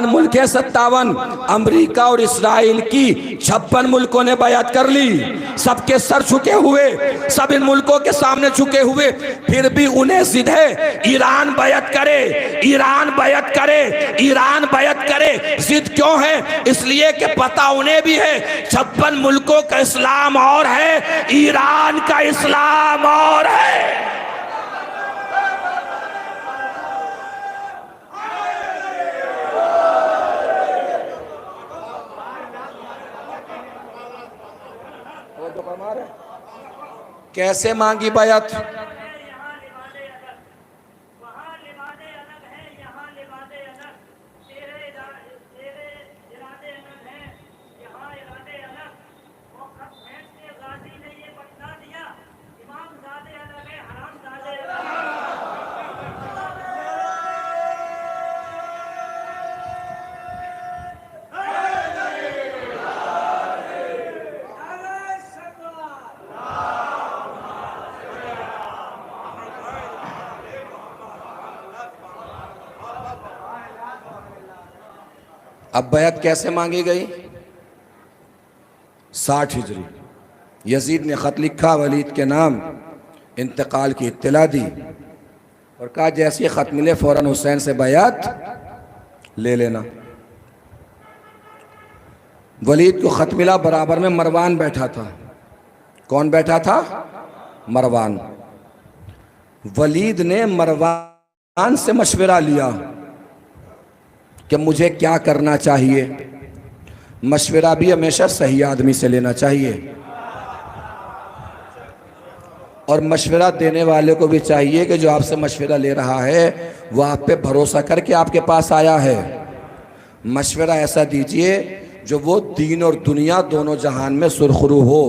मुल्क है, 57। अमेरिका और इसराइल की 56 मुल्कों ने बयात कर ली, सबके सर झुके हुए, सब इन मुल्कों के सामने झुके हुए। फिर भी उन्हें जिद है ईरान बयात करे, ईरान बयात करे, ईरान बयात करे। जिद क्यों है? इसलिए कि पता उन्हें भी है 56 मुल्कों का इस्लाम और है, ईरान का इस्लाम और है। कैसे मांगी बयात? अब बैत कैसे मांगी गई? 60 हिजरी यजीद ने ख़त लिखा, वलीद के नाम, इंतकाल की इत्तला दी और कहा जैसे ख़त मिले फ़ौरन हुसैन से बैत ले लेना। वलीद को ख़त मिला, बराबर में मरवान बैठा था। कौन बैठा था? मरवान। वलीद ने मरवान से मशवरा लिया कि मुझे क्या करना चाहिए। मशवरा भी हमेशा सही आदमी से लेना चाहिए और मशवरा देने वाले को भी चाहिए कि जो आपसे मशवरा ले रहा है वो आप पे भरोसा करके आपके पास आया है। मशवरा ऐसा दीजिए जो वो दीन और दुनिया दोनों जहान में सुरखरू हो,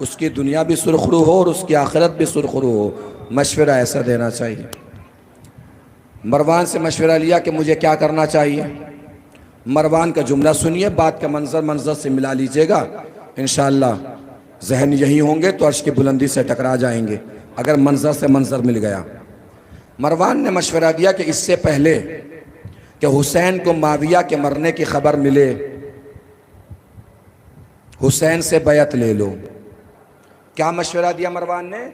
उसकी दुनिया भी सुरखरू हो और उसकी आखिरत भी सुरखरू हो। मशवरा ऐसा देना चाहिए। मरवान से मशवरा लिया कि मुझे क्या करना चाहिए। मरवान का जुमला सुनिए, बात का मंजर से मिला लीजिएगा, इंशाअल्लाह जहन यही होंगे तो अर्श की बुलंदी से टकरा जाएंगे अगर मंजर से मंजर मिल गया। मरवान ने मशवरा दिया कि इससे पहले कि हुसैन को माविया के मरने की खबर मिले, हुसैन से बैत ले लो। क्या मशवरा दिया मरवान ने?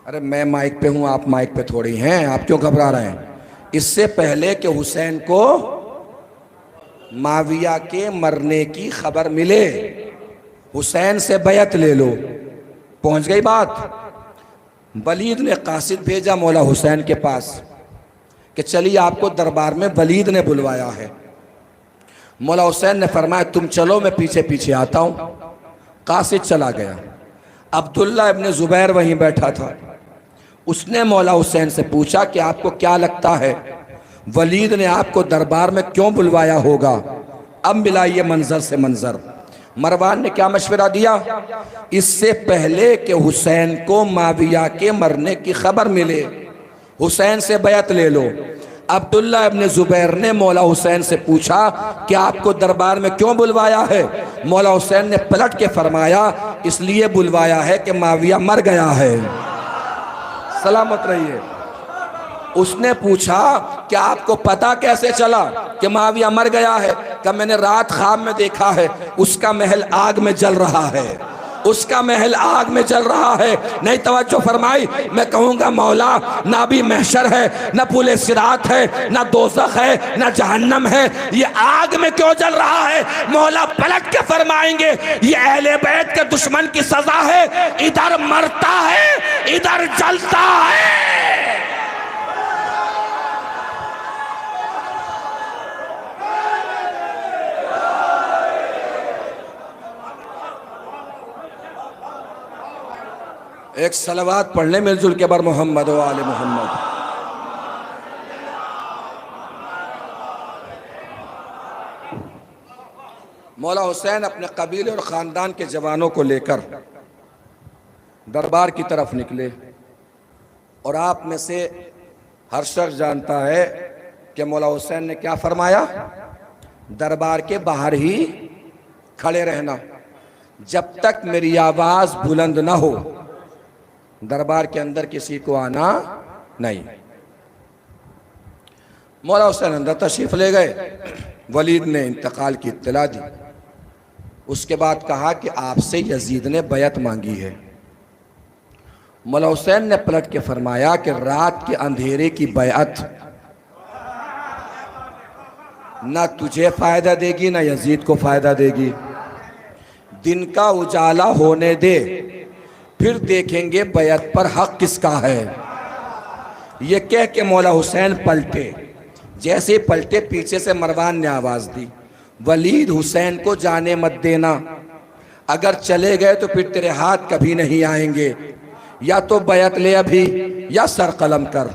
अरे मैं माइक पे हूं, आप माइक पे थोड़ी हैं, आप क्यों घबरा रहे हैं? इससे पहले कि हुसैन को माविया के मरने की खबर मिले, हुसैन से बैत ले लो। पहुंच गई बात। वलीद ने कासिद भेजा मौला हुसैन के पास कि चलिए आपको दरबार में वलीद ने बुलवाया है। मौला हुसैन ने फरमाया तुम चलो, मैं पीछे पीछे आता हूं। कासिद चला गया। अब्दुल्ला इब्ने जुबैर वहीं बैठा था। उसने मौला हुसैन से पूछा कि आपको क्या लगता है वलीद ने आपको दरबार में क्यों बुलवाया होगा? अब मिलाइए मंजर से मंजर। मरवान ने क्या मशवरा दिया? इससे पहले कि हुसैन को माविया के मरने की खबर मिले, हुसैन से बैत ले लो। अब्दुल्ला इब्ने जुबैर ने मौला हुसैन से पूछा कि आपको दरबार में क्यों बुलवाया है? मौला हुसैन ने पलट के फरमाया इसलिए बुलवाया है कि माविया मर गया है। सलामत रहिए। उसने पूछा कि आपको पता कैसे चला कि माविया मर गया है? कि मैंने रात ख्वाब में देखा है उसका महल आग में जल रहा है, उसका महल आग में जल रहा है। नहीं तवज्जो फरमाई। मैं कहूंगा मौला ना भी महशर है, ना पुले सिरात है, ना दोज़ख है, ना जहन्नम है, ये आग में क्यों जल रहा है? मौला पलट के फरमाएंगे ये अहले बैत के दुश्मन की सजा है, इधर मरता है इधर जलता है। एक सलवात पढ़ ले मिलजुल के बर मोहम्मद व आले मोहम्मद। मौला हुसैन अपने कबीले और ख़ानदान के जवानों को लेकर दरबार की तरफ निकले और आप में से हर शख्स जानता है कि मौला हुसैन ने क्या फरमाया? दरबार के बाहर ही खड़े रहना, जब तक मेरी आवाज बुलंद ना हो दरबार के अंदर किसी को आना नहीं। मौला हुसैन अंदर तशरीफ ले गए। वलीद ने इंतकाल की इत्तला दी। उसके बाद कहा कि आपसे यजीद ने बैत मांगी है। मौला हुसैन ने पलट के फरमाया कि रात के अंधेरे की बैत ना तुझे फायदा देगी ना यजीद को फायदा देगी। दिन का उजाला होने दे, फिर देखेंगे बैत पर हक किसका है। ये कह के मौला हुसैन पलटे। जैसे पलटे पीछे से मरवान ने आवाज दी, वलीद हुसैन को जाने मत देना, अगर चले गए तो फिर तेरे हाथ कभी नहीं आएंगे, या तो बैत ले अभी या सर कलम कर।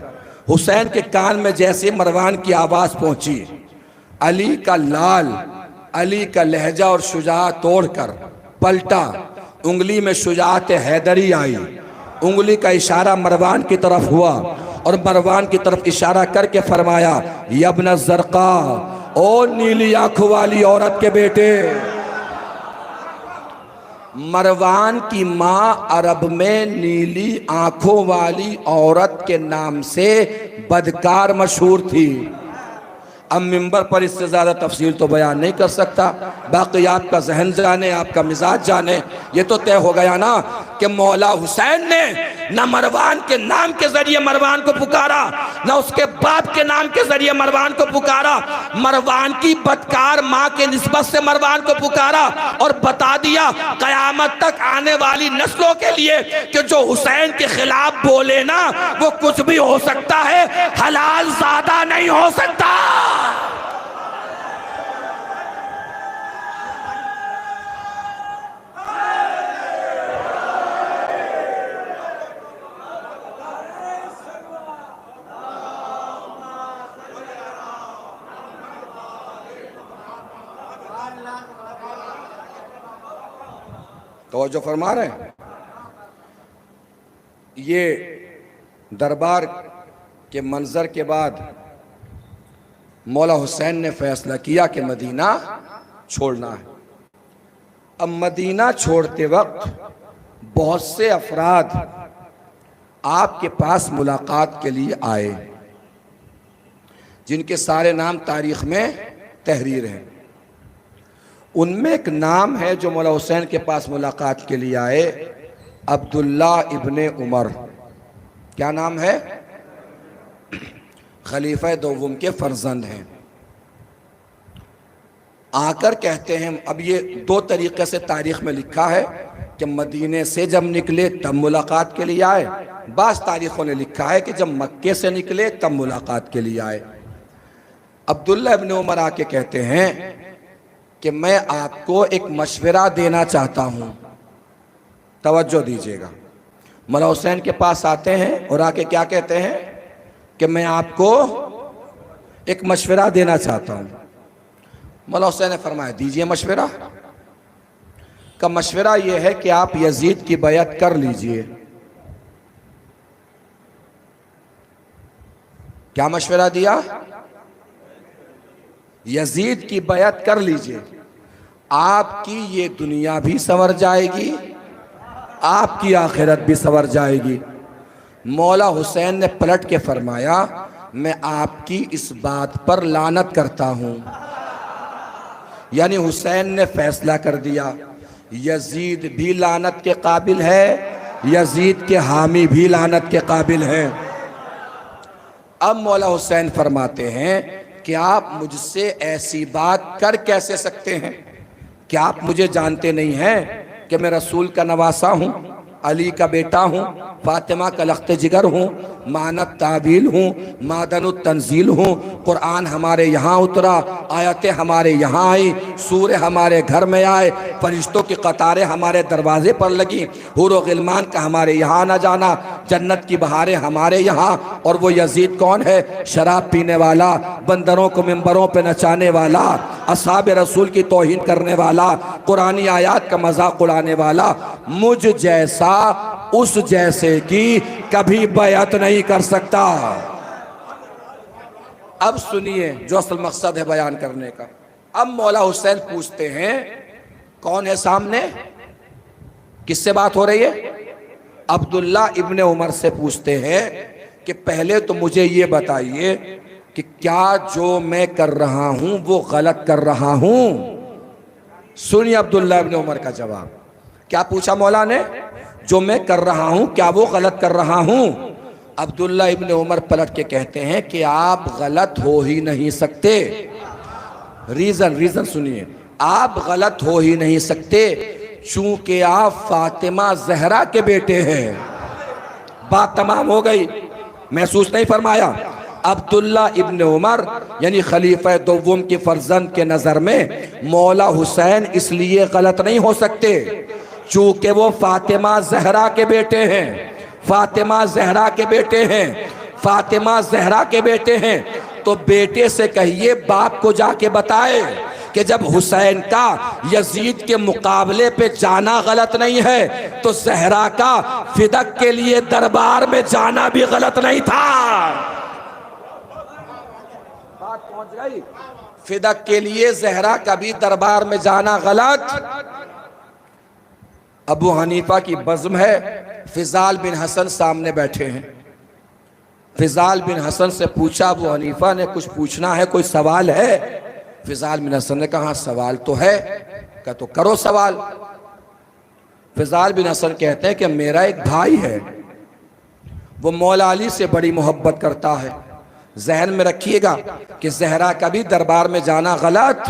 हुसैन के कान में जैसे मरवान की आवाज पहुंची, अली का लाल, अली का लहजा और शुजाअत तोड़कर पलटा। उंगली में शुजाअत हैदरी आई। उंगली का इशारा मरवान की तरफ हुआ और मरवान की तरफ इशारा करके फरमाया, यब्न ज़रक़ा, ओ नीली आंखों वाली औरत के बेटे। मरवान की माँ अरब में नीली आंखों वाली औरत के नाम से बदकार मशहूर थी। अब मिंबर पर इससे ज़्यादा तफसील तो बयान नहीं कर सकता, बाकी आपका जहन जाने, आपका मिजाज जाने। ये तो तय हो गया ना कि मौला हुसैन ने न मरवान के नाम के जरिए मरवान को पुकारा, न उसके बाप के नाम के जरिए मरवान को पुकारा, मरवान की बदकार माँ के निस्बत से मरवान को पुकारा और बता दिया कयामत तक आने वाली नस्लों के लिए कि जो हुसैन के खिलाफ बोले ना वो कुछ भी हो सकता है, हलाल ज़्यादा नहीं हो सकता। तो जो फरमा रहे हैं, ये दरबार के मंजर के बाद मौला हुसैन ने फैसला किया कि मदीना छोड़ना है। अब मदीना छोड़ते वक्त बहुत से अफराद आपके पास मुलाकात के लिए आए, जिनके सारे नाम तारीख में तहरीर हैं। उनमें एक नाम है जो मौला हुसैन के पास मुलाकात के लिए आए, अब्दुल्ला इब्ने उमर। क्या नाम है? खलीफा दोवम के फर्जंद हैं। आकर कहते हैं, अब ये दो तरीके से तारीख में लिखा है कि मदीने से जब निकले तब मुलाकात के लिए आए, बास तारीखों ने लिखा है कि जब मक्के से निकले तब मुलाकात के लिए आए। अब्दुल्ला इब्ने उमर आके कहते हैं कि मैं आपको एक मशवरा देना चाहता हूं, तवज्जो दीजिएगा। मौला हुसैन के पास आते हैं और आके क्या कहते हैं कि मैं आपको एक मशवरा देना चाहता हूं। मौला हुसैन ने फरमाया, दीजिए मशवरा। का मशवरा यह है कि आप यजीद की बैत कर लीजिए। क्या मशवरा दिया? यजीद की बैत कर लीजिए, आपकी ये दुनिया भी संवर जाएगी, आपकी आखिरत भी संवर जाएगी। मौला हुसैन ने पलट के फरमाया, मैं आपकी इस बात पर लानत करता हूं। यानी हुसैन ने फैसला कर दिया, यजीद भी लानत के काबिल है, यजीद के हामी भी लानत के काबिल हैं। अब मौला हुसैन फरमाते हैं कि आप मुझसे ऐसी बात कर कैसे सकते हैं? क्या आप मुझे जानते नहीं हैं कि मैं रसूल का नवासा हूँ, अली का बेटा हूँ, फातिमा का लख्त जिगर हूँ, मानत ताबील हूँ, मादनुत तंजील हूँ। कुरान हमारे यहाँ उतरा, आयतें हमारे यहाँ आई, सूरे हमारे घर में आए, फरिश्तों की कतारें हमारे दरवाजे पर लगी, हुर व गिलमान का हमारे यहाँ न जाना, जन्नत की बहारें हमारे यहाँ। और वो यजीद कौन है? शराब पीने वाला, बंदरों को मिंबरों पे नचाने वाला, असहाब रसूल की तौहीन करने वाला, कुरानी आयात का मजाक उड़ाने वाला, मुझ जैसा उस जैसे की कभी बैत नहीं कर सकता। अब सुनिए जो असल मकसद है बयान करने का। अब मौला हुसैन पूछते हैं, कौन है सामने, किससे बात हो रही है? अब्दुल्ला इब्ने उमर से पूछते हैं कि पहले तो मुझे ये बताइए कि क्या जो मैं कर रहा हूं वो गलत कर रहा हूं? सुनिए अब्दुल्ला इब्ने उमर का जवाब। क्या पूछा मौला ने? जो मैं कर रहा हूं क्या वो गलत कर रहा हूं? अब्दुल्ला इब्ने उमर पलट के कहते हैं कि आप गलत हो ही नहीं सकते। रीजन सुनिए, आप गलत हो ही नहीं सकते चूंकि आप फातिमा जहरा के बेटे हैं। बात तमाम हो गई। महसूस नहीं फरमाया? अब्दुल्ला इब्ने उमर यानी खलीफा दोम की फर्जंद के नजर में मौला हुसैन इसलिए गलत नहीं हो सकते चूंकि वो फातिमा जहरा के बेटे हैं। फातिमा जहरा के बेटे हैं। फातिमा जहरा के बेटे हैं। तो बेटे से कहिए बाप को जाके बताए कि जब हुसैन का यजीद के मुकाबले पे जाना गलत नहीं है तो जहरा का फिदक के लिए दरबार में जाना भी गलत नहीं था। बात पहुंच गई? फिदक के लिए जहरा का भी दरबार में जाना गलत। अबू हनीफा की बज़्म है, फिजाल बिन हसन सामने बैठे हैं। फिजाल बिन हसन से पूछा अबू हनीफा ने, कुछ पूछना है, कोई सवाल है? फिजाल बिन हसन ने कहा सवाल तो है। कहा तो करो सवाल। फिजाल बिन हसन कहते हैं कि मेरा एक भाई है, वो मौला अली से बड़ी मोहब्बत करता है। जहन में रखिएगा कि जहरा का भी दरबार में जाना गलत।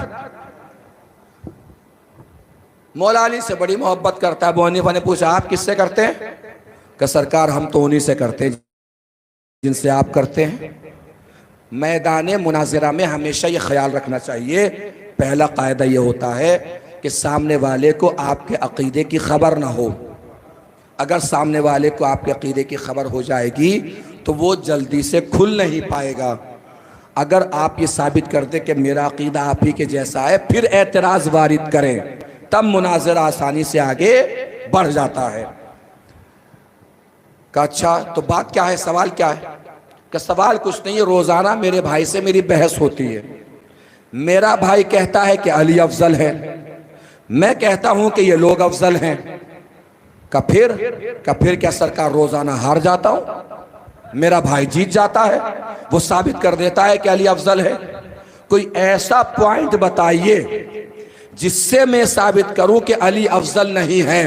मौला अली से बड़ी मोहब्बत करता है। अबू हनीफा ने पूछा आप किससे करते हैं? कि सरकार हम तो उन्हीं से करते हैं जिनसे आप करते हैं। मैदान मुनाजिरा में हमेशा ये ख्याल रखना चाहिए, पहला कायदा ये होता है कि सामने वाले को आपके अकीदे की खबर ना हो। अगर सामने वाले को आपके अकीदे की खबर हो जाएगी तो वो जल्दी से खुल नहीं पाएगा। अगर आप ये साबित कर दें कि मेरा अकीदा आप ही के जैसा है, फिर एतराज़ वारिद करें, तब मुनाज़रा आसानी से आगे बढ़ जाता है। का अच्छा तो बात क्या है, सवाल क्या है? कि सवाल कुछ नहीं है, रोज़ाना मेरे भाई से मेरी बहस होती है। मेरा भाई कहता है कि अली अफजल है, मैं कहता हूं कि ये लोग अफजल हैं। का फिर क्या सरकार रोज़ाना हार जाता हूं? मेरा भाई जीत जाता है, वो साबित कर देता है कि अली अफजल है। कोई ऐसा पॉइंट बताइए जिससे मैं साबित करूं कि अली अफजल नहीं है।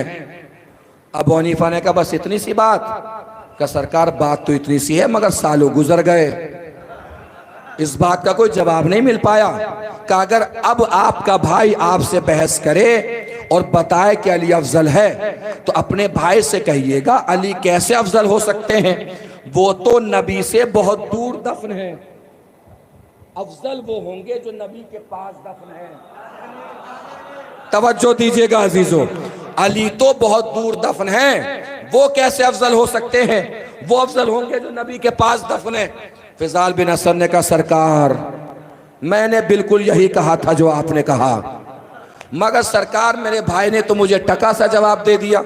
अबू हनीफा ने कहा बस इतनी सी बात? का सरकार बात तो इतनी सी है मगर सालों गुजर गए, इस बात का कोई जवाब नहीं मिल पाया। का अगर अब आपका भाई आपसे बहस करे और बताए कि अली अफजल है तो अपने भाई से कहिएगा अली कैसे अफजल हो सकते हैं, वो तो नबी से बहुत दूर दफन है। अफजल वो होंगे जो नबी के पास दफन है। तवज्जो दीजिएगा अजीजों, अली तो बहुत दूर दफन है, वो कैसे अफजल हो सकते हैं? वो अफजल होंगे जो नबी के पास दफन है। फिजाल बिन हसन ने कहा सरकार मैंने बिल्कुल यही कहा था जो आपने कहा, मगर सरकार मेरे भाई ने तो मुझे टका सा जवाब दे दिया।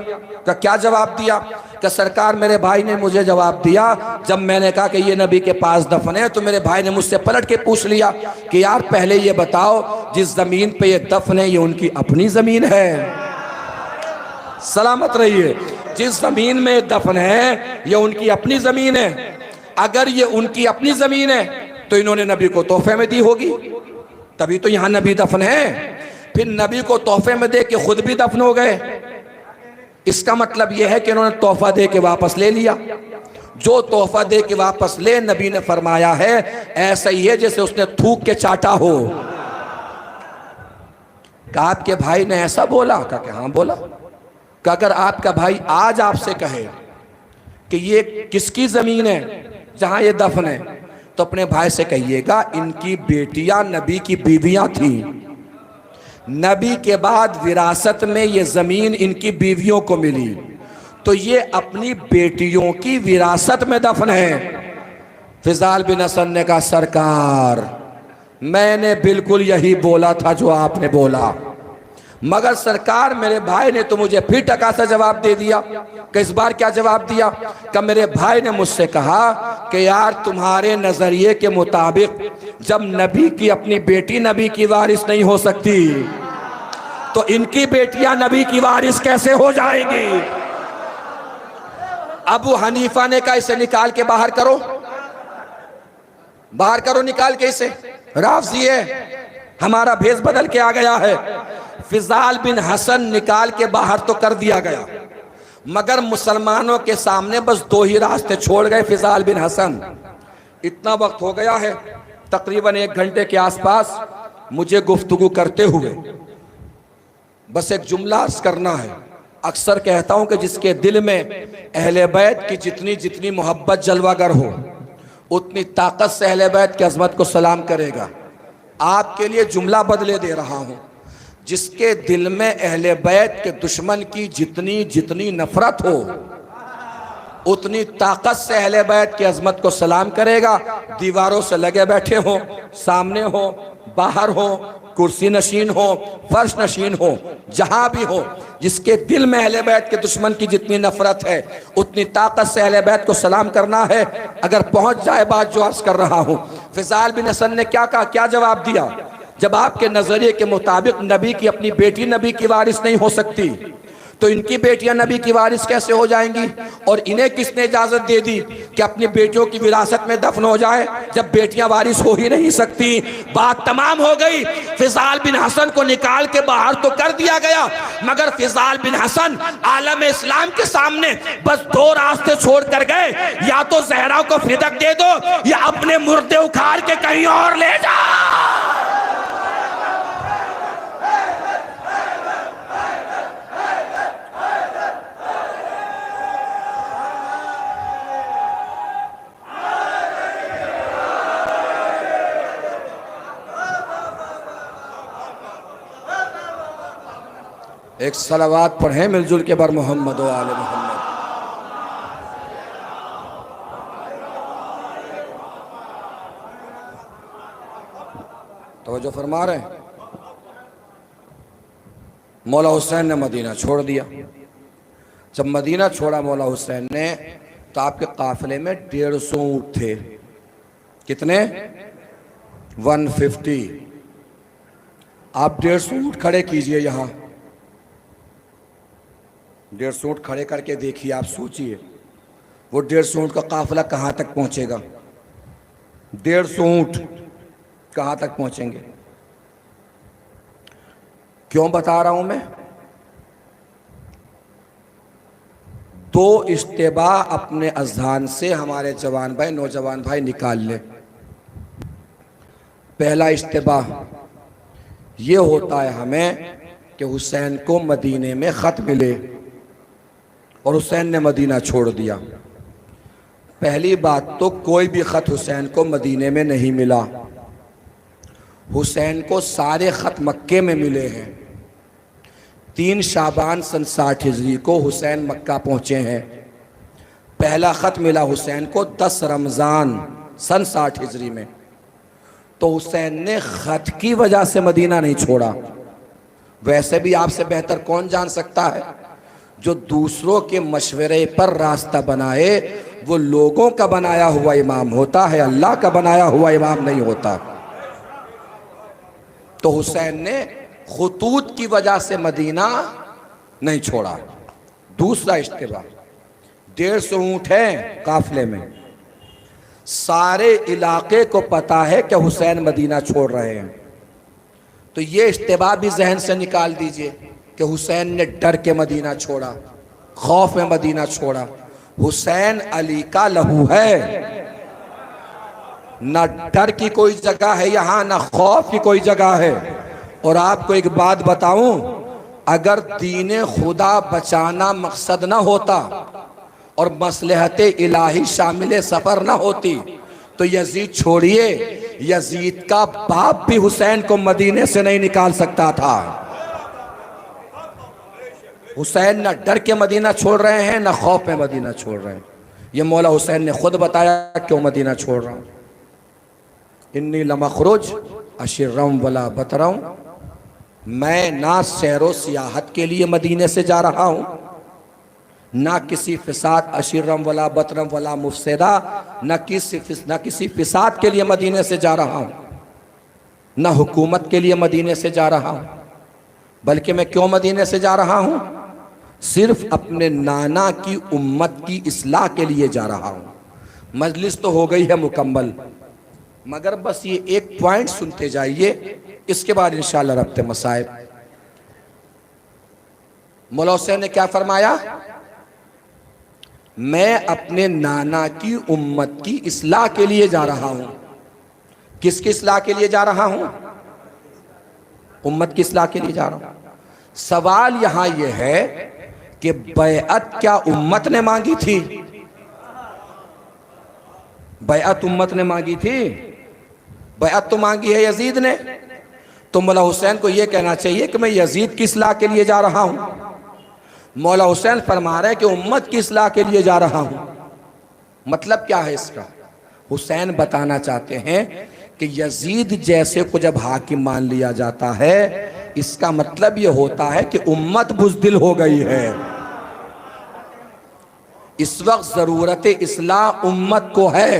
का क्या जवाब दिया? कि सरकार मेरे भाई ने मुझे जवाब दिया जब मैंने कहा कि ये नबी के पास दफन है तो मेरे भाई ने मुझसे पलट के पूछ लिया कि यार पहले ये बताओ जिस जमीन पे ये दफन है ये उनकी अपनी जमीन है? सलामत रहिए। जिस जमीन में दफन है ये उनकी अपनी जमीन है। अगर ये उनकी अपनी जमीन है तो इन्होंने नबी को तोहफे में दी होगी, तभी तो यहां नबी दफन है। फिर नबी को तोहफे में दे के खुद भी दफन हो गए, इसका मतलब यह है कि इन्होंने तोहफा दे के वापस ले लिया। जो तोहफा दे के वापस ले, नबी ने फरमाया है ऐसा ही है जैसे उसने थूक के चाटा हो। का आपके भाई ने ऐसा बोला? का हाँ बोला। का अगर आपका भाई आज आपसे कहे कि ये किसकी जमीन है जहां ये दफन है, तो अपने भाई से कहिएगा इनकी बेटियां नबी की बीवियां थी, नबी के बाद विरासत में ये जमीन इनकी बीवियों को मिली, तो ये अपनी बेटियों की विरासत में दफन है। फिजाल बिन हसन ने कहा सरकार मैंने बिल्कुल यही बोला था जो आपने बोला, मगर सरकार मेरे भाई ने तो मुझे फिर टका सा जवाब दे दिया कि इस बार क्या जवाब दिया कि मेरे भाई ने मुझसे कहा कि यार तुम्हारे नजरिए के मुताबिक जब नबी की अपनी बेटी नबी की वारिस नहीं हो सकती तो इनकी बेटियां नबी की वारिस कैसे हो जाएंगी। अबू हनीफा ने कहा इसे निकाल के बाहर करो, बाहर करो निकाल के इसे। राफजी है, हमारा भेष बदल के आ गया है। फिजाल बिन हसन निकाल के बाहर तो कर दिया गया, मगर मुसलमानों के सामने बस दो ही रास्ते छोड़ गए फिजाल बिन हसन। इतना वक्त हो गया है, तकरीबन 1 घंटे के आसपास मुझे गुफ्तगू करते हुए बस एक जुमला अर्ज करना है। अक्सर कहता हूं कि जिसके दिल में अहले बैत की जितनी जितनी मोहब्बत जलवागर हो उतनी ताकत से अहले बैत की अजमत को सलाम करेगा। आपके लिए जुमला बदले दे रहा हूं, जिसके दिल में अहले बैत के दुश्मन की जितनी जितनी नफरत हो उतनी ताकत से अहले बैत की अजमत को सलाम करेगा। दीवारों से लगे बैठे हो, सामने हो, बाहर हो, कुर्सी नशीन हो, फर्श नशीन हो, जहां भी हो, जिसके दिल में अहले बैत के दुश्मन की जितनी नफरत है उतनी ताकत से अहले बैत को सलाम करना है। अगर पहुंच जाए बात जो अर्ज कर रहा हूं। फिजाल बिन हसन ने क्या कहा, क्या जवाब दिया? जब आपके नजरिए के मुताबिक नबी की अपनी बेटी नबी की वारिस नहीं हो सकती तो इनकी बेटियां नबी की वारिस कैसे हो जाएंगी? और इन्हें किसने इजाजत दे दी कि अपनी बेटियों की विरासत में दफन हो जाए जब बेटियां वारिस हो ही नहीं सकती? बात तमाम हो गई। फिजाल बिन हसन को निकाल के बाहर तो कर दिया गया, मगर फिजाल बिन हसन आलम इस्लाम के सामने बस 2 रास्ते छोड़ कर गए, या तो जहरा को फिदक दे दो या अपने मुर्दे उखाड़ के कहीं और ले जाओ। एक सलावात पढ़े मिलजुल के बर मोहम्मद व आले मोहम्मद। तवज्जो फरमा रहे हैं। मौला हुसैन ने मदीना छोड़ दिया। जब मदीना छोड़ा मौला हुसैन ने तो आपके काफिले में 150 ऊँट थे। कितने? 150। आप 150 ऊँट खड़े कीजिए, यहाँ 150 ऊँट खड़े करके देखिए। आप सोचिए वो 150 ऊँट का काफिला कहाँ तक पहुँचेगा? 150 ऊँट कहाँ तक पहुँचेंगे? क्यों बता रहा हूं मैं? 2 इज्तिमा अपने अज़हान से हमारे जवान भाई, नौजवान भाई निकाल ले। पहला इज्तिमा ये होता है हमें कि हुसैन को मदीने में ख़त मिले और हुसैन ने मदीना छोड़ दिया। पहली बात तो कोई भी ख़त हुसैन को मदीने में नहीं मिला। हुसैन को सारे ख़त मक्के में मिले हैं। 3 शाबान सन 60 हिजरी को हुसैन मक्का पहुँचे हैं। पहला ख़त मिला हुसैन को 10 रमज़ान सन 60 हिजरी में। तो हुसैन ने ख़त की वजह से मदीना नहीं छोड़ा। वैसे भी आपसे बेहतर कौन जान सकता है, जो दूसरों के मशवरे पर रास्ता बनाए वो लोगों का बनाया हुआ इमाम होता है, अल्लाह का बनाया हुआ इमाम नहीं होता। तो हुसैन ने खुतूत की वजह से मदीना नहीं छोड़ा। दूसरा इज्तिमा, 150 ऊँट हैं काफिले में, सारे इलाके को पता है कि हुसैन मदीना छोड़ रहे हैं। तो ये इज्तिमा भी जहन से निकाल दीजिए कि हुसैन ने डर के मदीना छोड़ा, खौफ में मदीना छोड़ा। हुसैन अली का लहू है, ना डर की कोई जगह है यहाँ, ना खौफ की कोई जगह है। और आपको एक बात बताऊं, अगर दीन खुदा बचाना मकसद ना होता और मसलहत इलाही शामिल सफर ना होती तो यजीद छोड़िए, यजीद का बाप भी हुसैन को मदीने से नहीं निकाल सकता था। हुसैन ना डर के मदीना छोड़ रहे हैं, ना खौफ में मदीना छोड़ रहे हैं। ये मौला हुसैन ने खुद बताया क्यों मदीना छोड़ रहा हूं। इन्नी लमखरुज अशिर्रम वला बतरम मैं ना सैरो सियाहत के लिए मदीने से जा रहा हूँ, ना किसी फिसाद अशीरम वला बतरम वला मुफसदा, न किसी फिसाद के लिए मदीने से जा रहा हूँ, न हुकूमत के लिए मदीने से जा रहा हूँ। बल्कि मैं क्यों मदीने से जा रहा हूँ? सिर्फ अपने नाना की उम्मत की इस्लाह के लिए जा रहा हूँ। मजलिस तो हो गई है मुकम्मल, मगर बस ये एक पॉइंट सुनते जाइए, इसके बाद इंशाअल्लाह रब्ते मसाइब। मौला हुसैन ने क्या फरमाया? मैं अपने नाना की उम्मत की इस्लाह के लिए जा रहा हूं। किसकी इस्लाह के लिए जा रहा हूं? उम्मत की इस्लाह के लिए जा रहा हूं। सवाल यहां यह है कि बैअत क्या उम्मत ने मांगी थी? बैअत उम्मत ने मांगी थी? बैअत तो मांगी है यजीद ने। तो मौला हुसैन को यह कहना चाहिए कि मैं यजीद की इस्लाह के लिए जा रहा हूं। मौला हुसैन फरमा रहे हैं कि उम्मत की इस्लाह के लिए जा रहा हूं। मतलब क्या है इसका? हुसैन बताना चाहते हैं कि यजीद जैसे को जब हाकिम मान लिया जाता है, इसका मतलब यह होता है कि उम्मत बुज़दिल हो गई है। इस वक्त जरूरत इस्लाह उम्मत को है,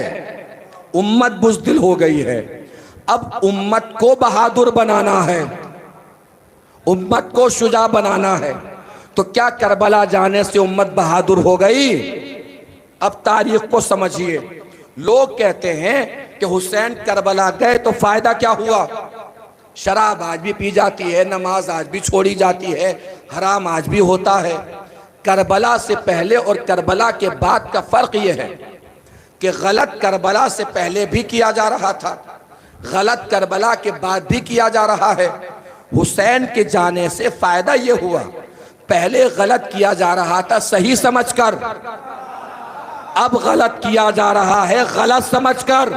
उम्मत बुज़दिल हो गई है। अब उम्मत को बहादुर बनाना है, उम्मत को शुजा बनाना है। तो क्या करबला जाने से उम्मत बहादुर हो गई? अब तारीख को समझिए। लोग कहते हैं कि हुसैन करबला गए तो फायदा क्या हुआ? शराब आज भी पी जाती है, नमाज आज भी छोड़ी जाती है, हराम आज भी होता है। करबला से पहले और करबला के बाद का फर्क यह है कि गलत करबला से पहले भी किया जा रहा था, गलत करबला के बाद भी किया जा रहा है। हुसैन के जाने से फायदा यह हुआ, पहले गलत किया जा रहा था सही समझकर, अब गलत किया जा रहा है गलत समझकर।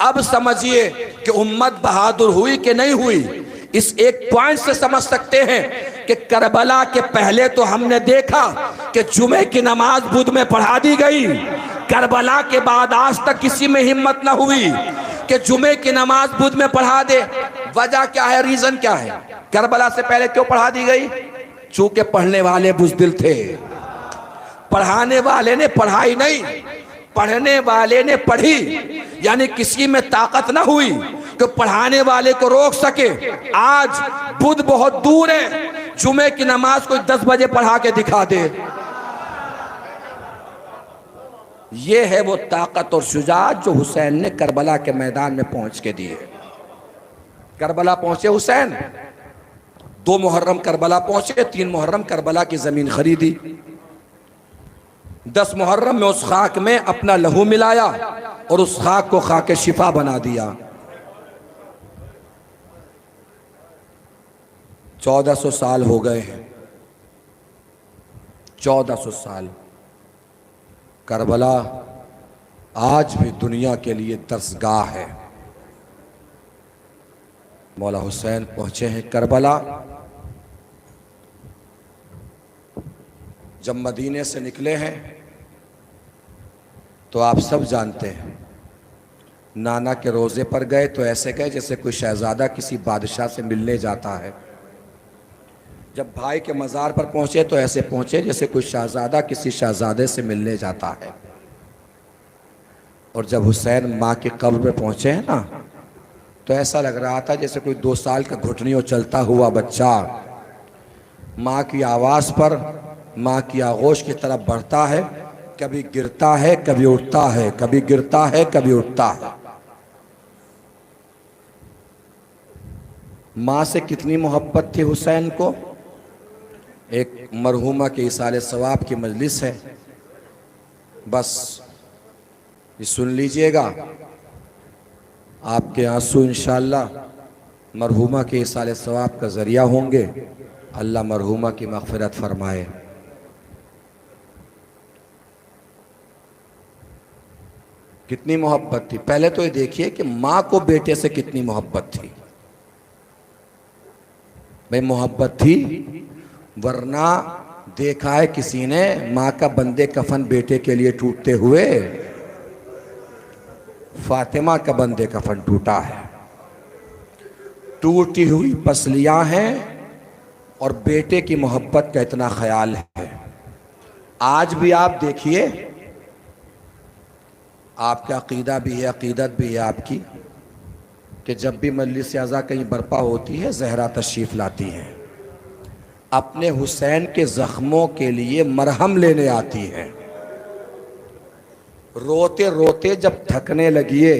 अब समझिए कि उम्मत बहादुर हुई कि नहीं हुई। इस एक पॉइंट से समझ सकते हैं कि करबला के पहले तो हमने देखा कि जुमे की नमाज बुध में पढ़ा दी गई। करबला के बाद आज तक किसी में हिम्मत न हुई कि जुमे की नमाज बुध में पढ़ा दे। वजह क्या है? रीजन क्या है? करबला से पहले क्यों पढ़ा दी गई? चूंकि पढ़ने वाले बुज़दिल थे। पढ़ाने वाले ने पढ़ाई नहीं, पढ़ने वाले ने पढ़ी। यानी किसी में ताकत ना हुई कि पढ़ाने वाले को रोक सके। आज बुध बहुत दूर है, जुमे की नमाज कोई 10 बजे पढ़ा के दिखा दे। ये है वो ताकत और शुजाअत जो हुसैन ने करबला के मैदान में पहुंच के दिए। करबला पहुंचे हुसैन, 2 मुहर्रम करबला पहुंचे, 3 मुहर्रम करबला की जमीन खरीदी, 10 मुहर्रम में उस खाक में अपना लहू मिलाया और उस खाक को खाके शिफा बना दिया। 1400 साल हो गए हैं, 1400 साल। करबला आज भी दुनिया के लिए दर्सगाह है। मौला हुसैन पहुंचे हैं करबला। जब मदीने से निकले हैं तो आप सब जानते हैं, नाना के रोज़े पर गए तो ऐसे गए जैसे कोई शहजादा किसी बादशाह से मिलने जाता है। जब भाई के मज़ार पर पहुंचे तो ऐसे पहुंचे जैसे कोई शहजादा किसी शहजादे से मिलने जाता है। और जब हुसैन माँ की कब्र पे पहुंचे हैं ना, तो ऐसा लग रहा था जैसे कोई 2 साल का घुटनियों चलता हुआ बच्चा माँ की आवाज़ पर, माँ की आगोश की तरफ बढ़ता है, कभी गिरता है कभी उठता है, कभी गिरता है कभी उठता है। माँ से कितनी मोहब्बत थी हुसैन को। एक मरहुमा के इसाले सवाब की मजलिस है, बस ये सुन लीजिएगा। आपके आंसू इंशाअल्लाह मरहुमा के इसाले सवाब का ज़रिया होंगे। अल्लाह मरहुमा की मग़फ़िरत फरमाए। कितनी मोहब्बत थी। पहले तो ये देखिए कि माँ को बेटे से कितनी मोहब्बत थी। भाई मोहब्बत थी, वरना देखा है किसी ने माँ का बंदे कफन बेटे के लिए टूटते हुए? फातिमा का बंदे कफन टूटा है। टूटी हुई पसलियां हैं और बेटे की मोहब्बत का इतना ख्याल है। आज भी आप देखिए, आपका अकीदा भी है, अकीदत भी है आपकी, कि जब भी मजलिस आज़ा कहीं बर्पा होती है ज़हरा तशरीफ़ लाती हैं, अपने हुसैन के ज़ख्मों के लिए मरहम लेने आती हैं। रोते रोते जब थकने लगिए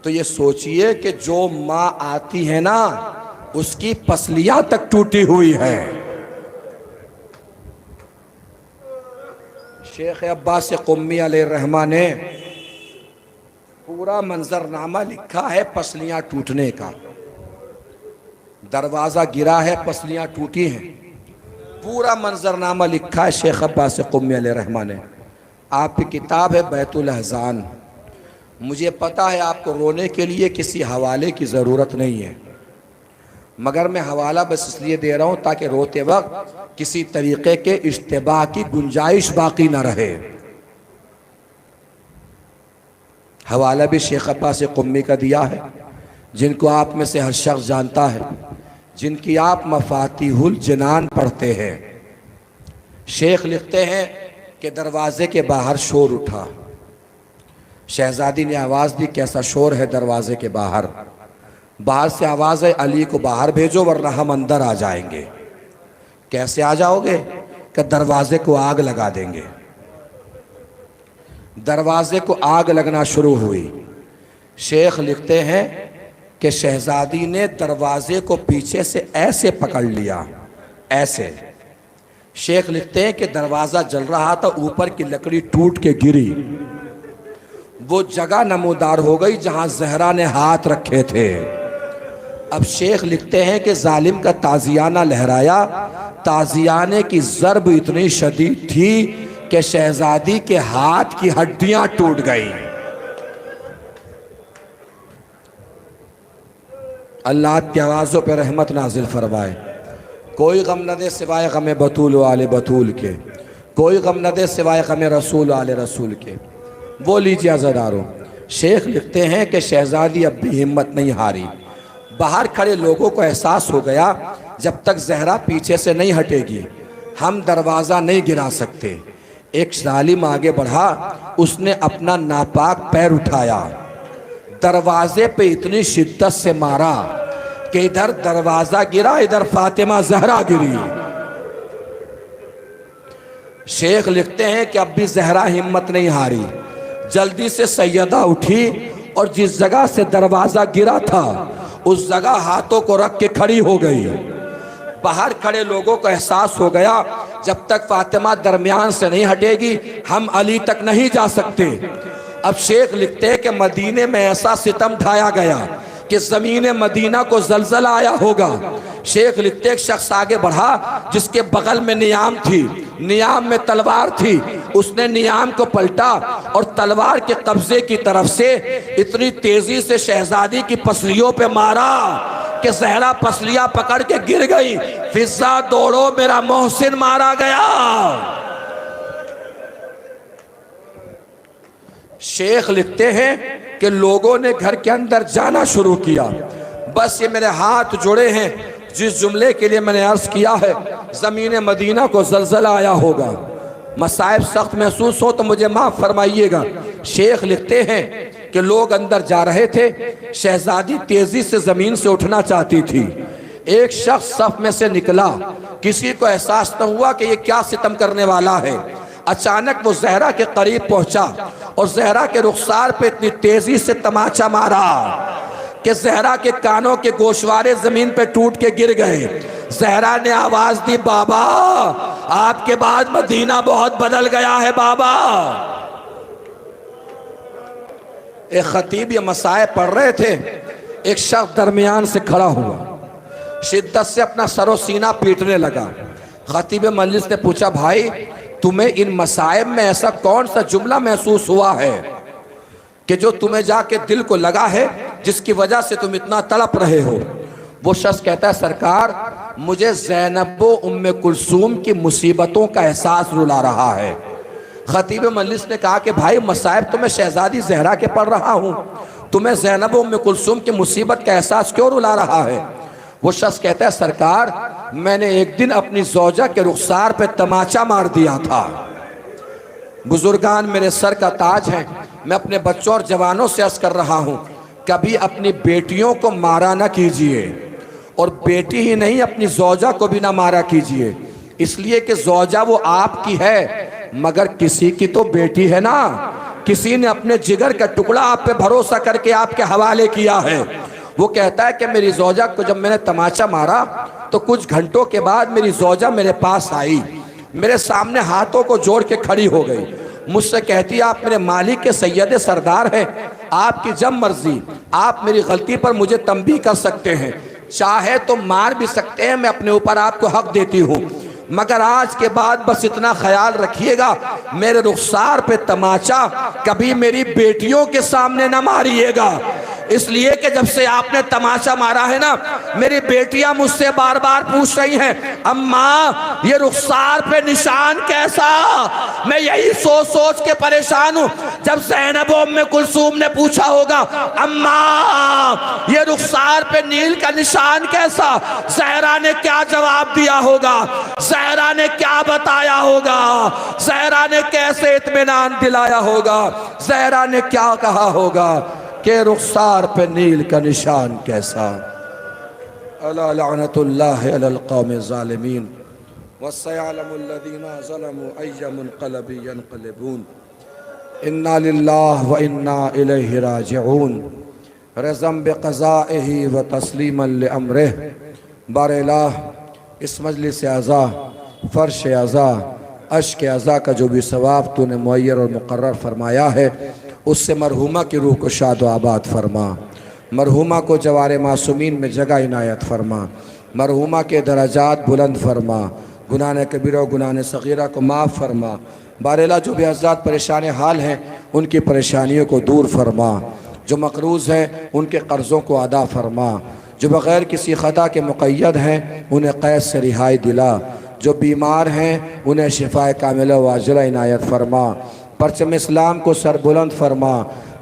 तो ये सोचिए कि जो माँ आती है ना, उसकी पसलियां तक टूटी हुई है। शेख अब्बास क़ुम्मी अलैहिर्रहमा ने पूरा मंजरनामा लिखा है पसलियां टूटने का। दरवाज़ा गिरा है, पसलियां टूटी हैं, पूरा मंजरनामा लिखा है शेख अब्बास क़ुम्मी अलैहिर्रहमा ने। आपकी किताब है बैतुल अहज़ान। मुझे पता है आपको रोने के लिए किसी हवाले की ज़रूरत नहीं है, मगर मैं हवाला बस इसलिए दे रहा हूँ ताकि रोते वक्त किसी तरीक़े के इश्तिबाह की गुंजाइश बाकी ना रहे। हवाला भी शेख अब्बास क़ुम्मी का दिया है, जिनको आप में से हर शख्स जानता है, जिनकी आप मफातिहुल जनान पढ़ते हैं। शेख लिखते हैं कि दरवाज़े के बाहर शोर उठा। शहजादी ने आवाज़ दी, कैसा शोर है दरवाज़े के बाहर? बाहर से आवाज़ है, अली को बाहर भेजो वरना हम अंदर आ जाएंगे। कैसे आ जाओगे? कि दरवाज़े को आग लगा देंगे। दरवाज़े को आग लगना शुरू हुई। शेख लिखते हैं कि शहजादी ने दरवाज़े को पीछे से ऐसे पकड़ लिया, ऐसे। शेख लिखते हैं कि दरवाज़ा जल रहा था, ऊपर की लकड़ी टूट के गिरी, वो जगह नमूदार हो गई जहां ज़हरा ने हाथ रखे थे। अब शेख लिखते हैं कि जालिम का ताजियाना लहराया। ताजियाने की ज़रब इतनी शदीद थी कि शहजादी के हाथ की हड्डियां टूट गई। अल्लाह की आवाज़ों पर रहमत नाजिल फरमाए। कोई गम न दे सिवाय गम बतूल वाले बतूल के, कोई गम न दे सिवाय गम रसूल वाले रसूल के। वो लीजिए अज़ादारों, शेख लिखते हैं कि शहजादी अब भी हिम्मत नहीं हारी। बाहर खड़े लोगों को एहसास हो गया, जब तक ज़हरा पीछे से नहीं हटेगी हम दरवाज़ा नहीं गिरा सकते। एक जालिम आगे बढ़ा, उसने अपना नापाक पैर उठाया, दरवाजे पे इतनी शिद्दत से मारा कि इधर दरवाज़ा गिरा, इधर फातिमा ज़हरा गिरी। शेख लिखते हैं कि अब भी ज़हरा हिम्मत नहीं हारी। जल्दी से सैयदा उठी और जिस जगह से दरवाज़ा गिरा था उस जगह हाथों को रख के खड़ी हो गई। बाहर खड़े लोगों को एहसास हो गया, जब तक फातिमा दरमियान से नहीं हटेगी हम अली तक नहीं जा सकते। अब शेख लिखते हैं कि मदीने में ऐसा सितम ढाया गया कि ज़मीन मदीना को जलजला आया होगा। शेख लिखते एक शख्स आगे बढ़ा जिसके बगल में नियाम थी, नियाम में तलवार थी। उसने नियाम को पलटा और तलवार के कब्जे की तरफ से इतनी तेजी से शहजादी की पसलियों पे मारा कि ज़हरा पसलियां पकड़ के गिर गई। फिजा दौड़ो मेरा मोहसिन मारा गया। शेख लिखते हैं कि लोगों ने घर के अंदर जाना शुरू किया। बस ये मेरे हाथ जुड़े हैं जिस जुमले के लिए मैंने अर्ज किया है, ज़मीन मदीना को जलजला आया होगा। मसाइब सख्त महसूस हो तो मुझे माफ़ फरमाइएगा। शेख लिखते हैं कि लोग अंदर जा रहे थे, शहजादी तेजी से ज़मीन से उठना चाहती थी। एक शख्स सफ में से निकला, किसी को एहसास न हुआ कि ये क्या सितम करने वाला है। अचानक वो ज़हरा के करीब पहुंचा और ज़हरा के रुखसार पे इतनी तेजी से तमाचा मारा कि ज़हरा के कानों के गोशवारे जमीन पे टूट के गिर गए। ज़हरा ने आवाज दी, बाबा आपके बाद मदीना बहुत बदल गया है बाबा। एक खतीब ये मसाए पढ़ रहे थे, एक शख्स दरमियान से खड़ा हुआ, शिद्दत से अपना सरो सीना पीटने लगा। खतीब मजलिस ने पूछा, भाई तुम्हें इन मसाइब में ऐसा कौन सा जुमला महसूस हुआ है कि जो तुम्हें जाके दिल को लगा है, जिसकी वजह से तुम इतना तड़प रहे हो? वो शख्स कहता है, सरकार मुझे ज़ैनब उम्मे कुलसूम की मुसीबतों का एहसास रुला रहा है। खतीब मजलिस ने कहा कि भाई मसाइब तो मैं शहजादी ज़हरा के पढ़ रहा हूँ, तुम्हें ज़ैनब उम्मे कुलसूम की मुसीबत का एहसास क्यों रुला रहा है? वो शख्स कहता है, सरकार मैंने एक दिन अपनी ज़ौजा के रुखसार पे तमाचा मार दिया था। बुजुर्गान मेरे सर का ताज है, मैं अपने बच्चों और जवानों से अर्ज़ कर रहा हूँ, कभी अपनी बेटियों को मारा ना कीजिए, और बेटी ही नहीं अपनी ज़ौजा को भी ना मारा कीजिए, इसलिए कि ज़ौजा वो आपकी है मगर किसी की तो बेटी है ना। किसी ने अपने जिगर का टुकड़ा आप पे भरोसा करके आपके हवाले किया है। वो कहता है कि मेरी ज़ौजा को जब मैंने तमाचा मारा तो कुछ घंटों के बाद मेरी ज़ौजा मेरे पास आई, मेरे सामने हाथों को जोड़ के खड़ी हो गई, मुझसे कहती है, आप मेरे मालिक के सैयद सरदार हैं, आपकी जब मर्जी आप मेरी गलती पर मुझे तंबीह कर सकते हैं, चाहे तो मार भी सकते हैं, मैं अपने ऊपर आपको हक देती हूँ, मगर आज के बाद बस इतना ख्याल रखिएगा, मेरे रुखसार पे तमाचा कभी मेरी बेटियों के सामने ना मारिएगा। इसलिए कि जब से आपने तमाचा मारा है ना, मेरी बेटियां मुझसे बार बार पूछ रही हैं, अम्मा ये रुखसार पे निशान कैसा? मैं यही सोच सोच के परेशान हूं। जब ज़ैनब उम्मे कुलसूम ने पूछा होगा, अम्मा ये रुखसार पे नील का निशान कैसा, ज़हरा ने क्या जवाब दिया होगा, ज़हरा ने क्या बताया होगा, ज़हरा ने कैसे इत्मीनान दिलाया होगा, ज़हरा ने क्या कहा होगा के रुखसार पे नील का निशान कैसा। अला लअनतुल्लाहि अलल कौमि ज़ालिमीन वसयअलमुल लज़ीना ज़लमू अय्य मुनक़लबि यनक़लिबून। इन्ना लिल्लाहि व इन्ना इलैहि राजिऊन। रज़म बिक़ज़ाइहि व तस्लीमन लिअम्रिहि। बार-ए-इलाह, इस मजलिस अज़ा, फ़र्श अज़ा, अश्क अज़ा का जो भी सवाब तूने मुय्यर और मुक़र्रर फरमाया है, उससे मरहुमा की रूह को शाद व आबाद फरमा, मरहुमा को जवारे मासूमीन में जगह इनायत फरमा, मरहुमा के दराजात बुलंद फरमा, गुनाह कबीरा गुनाह सगीरा को माफ़ फरमा। बारेला जो भी हज़रात परेशान हाल हैं उनकी परेशानियों को दूर फरमा, जो मकरूज़ हैं उनके कर्ज़ों को अदा फरमा, जो बग़ैर किसी ख़ता के मुक़य्यद हैं उन्हें क़ैद से रिहाई दिला, जो बीमार हैं उन्हें शिफ़ाए कामिला व आजिला इनायत फरमा। परचम इस्लाम को सरबुलंद फरमा,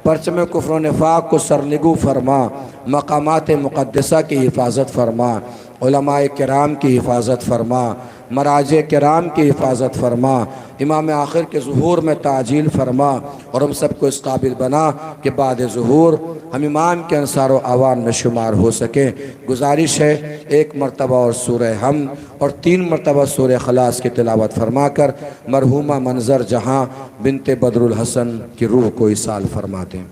परचम कुफ्र व निफाक को सरनिगू फरमा, मकामात मुक़द्दसा की हिफाजत फरमा, उलमाए किराम की हिफाजत फरमा, मराजे किराम की हिफाजत फरमा, इमाम आखिर के ज़ुहूर में ताजील फरमा, और हम सबको इस काबिल बना कि बाद ज़ुहूर हम इमाम के अंसार व आवान में शुमार हो सके। गुजारिश है, एक मरतबा और सूरह हम और 3 मरतबा सूरह खलास की तिलावत फरमा कर मरहुमा मंजर जहाँ बिनते बदरुल हसन की रूह को इसाल फरमा दें।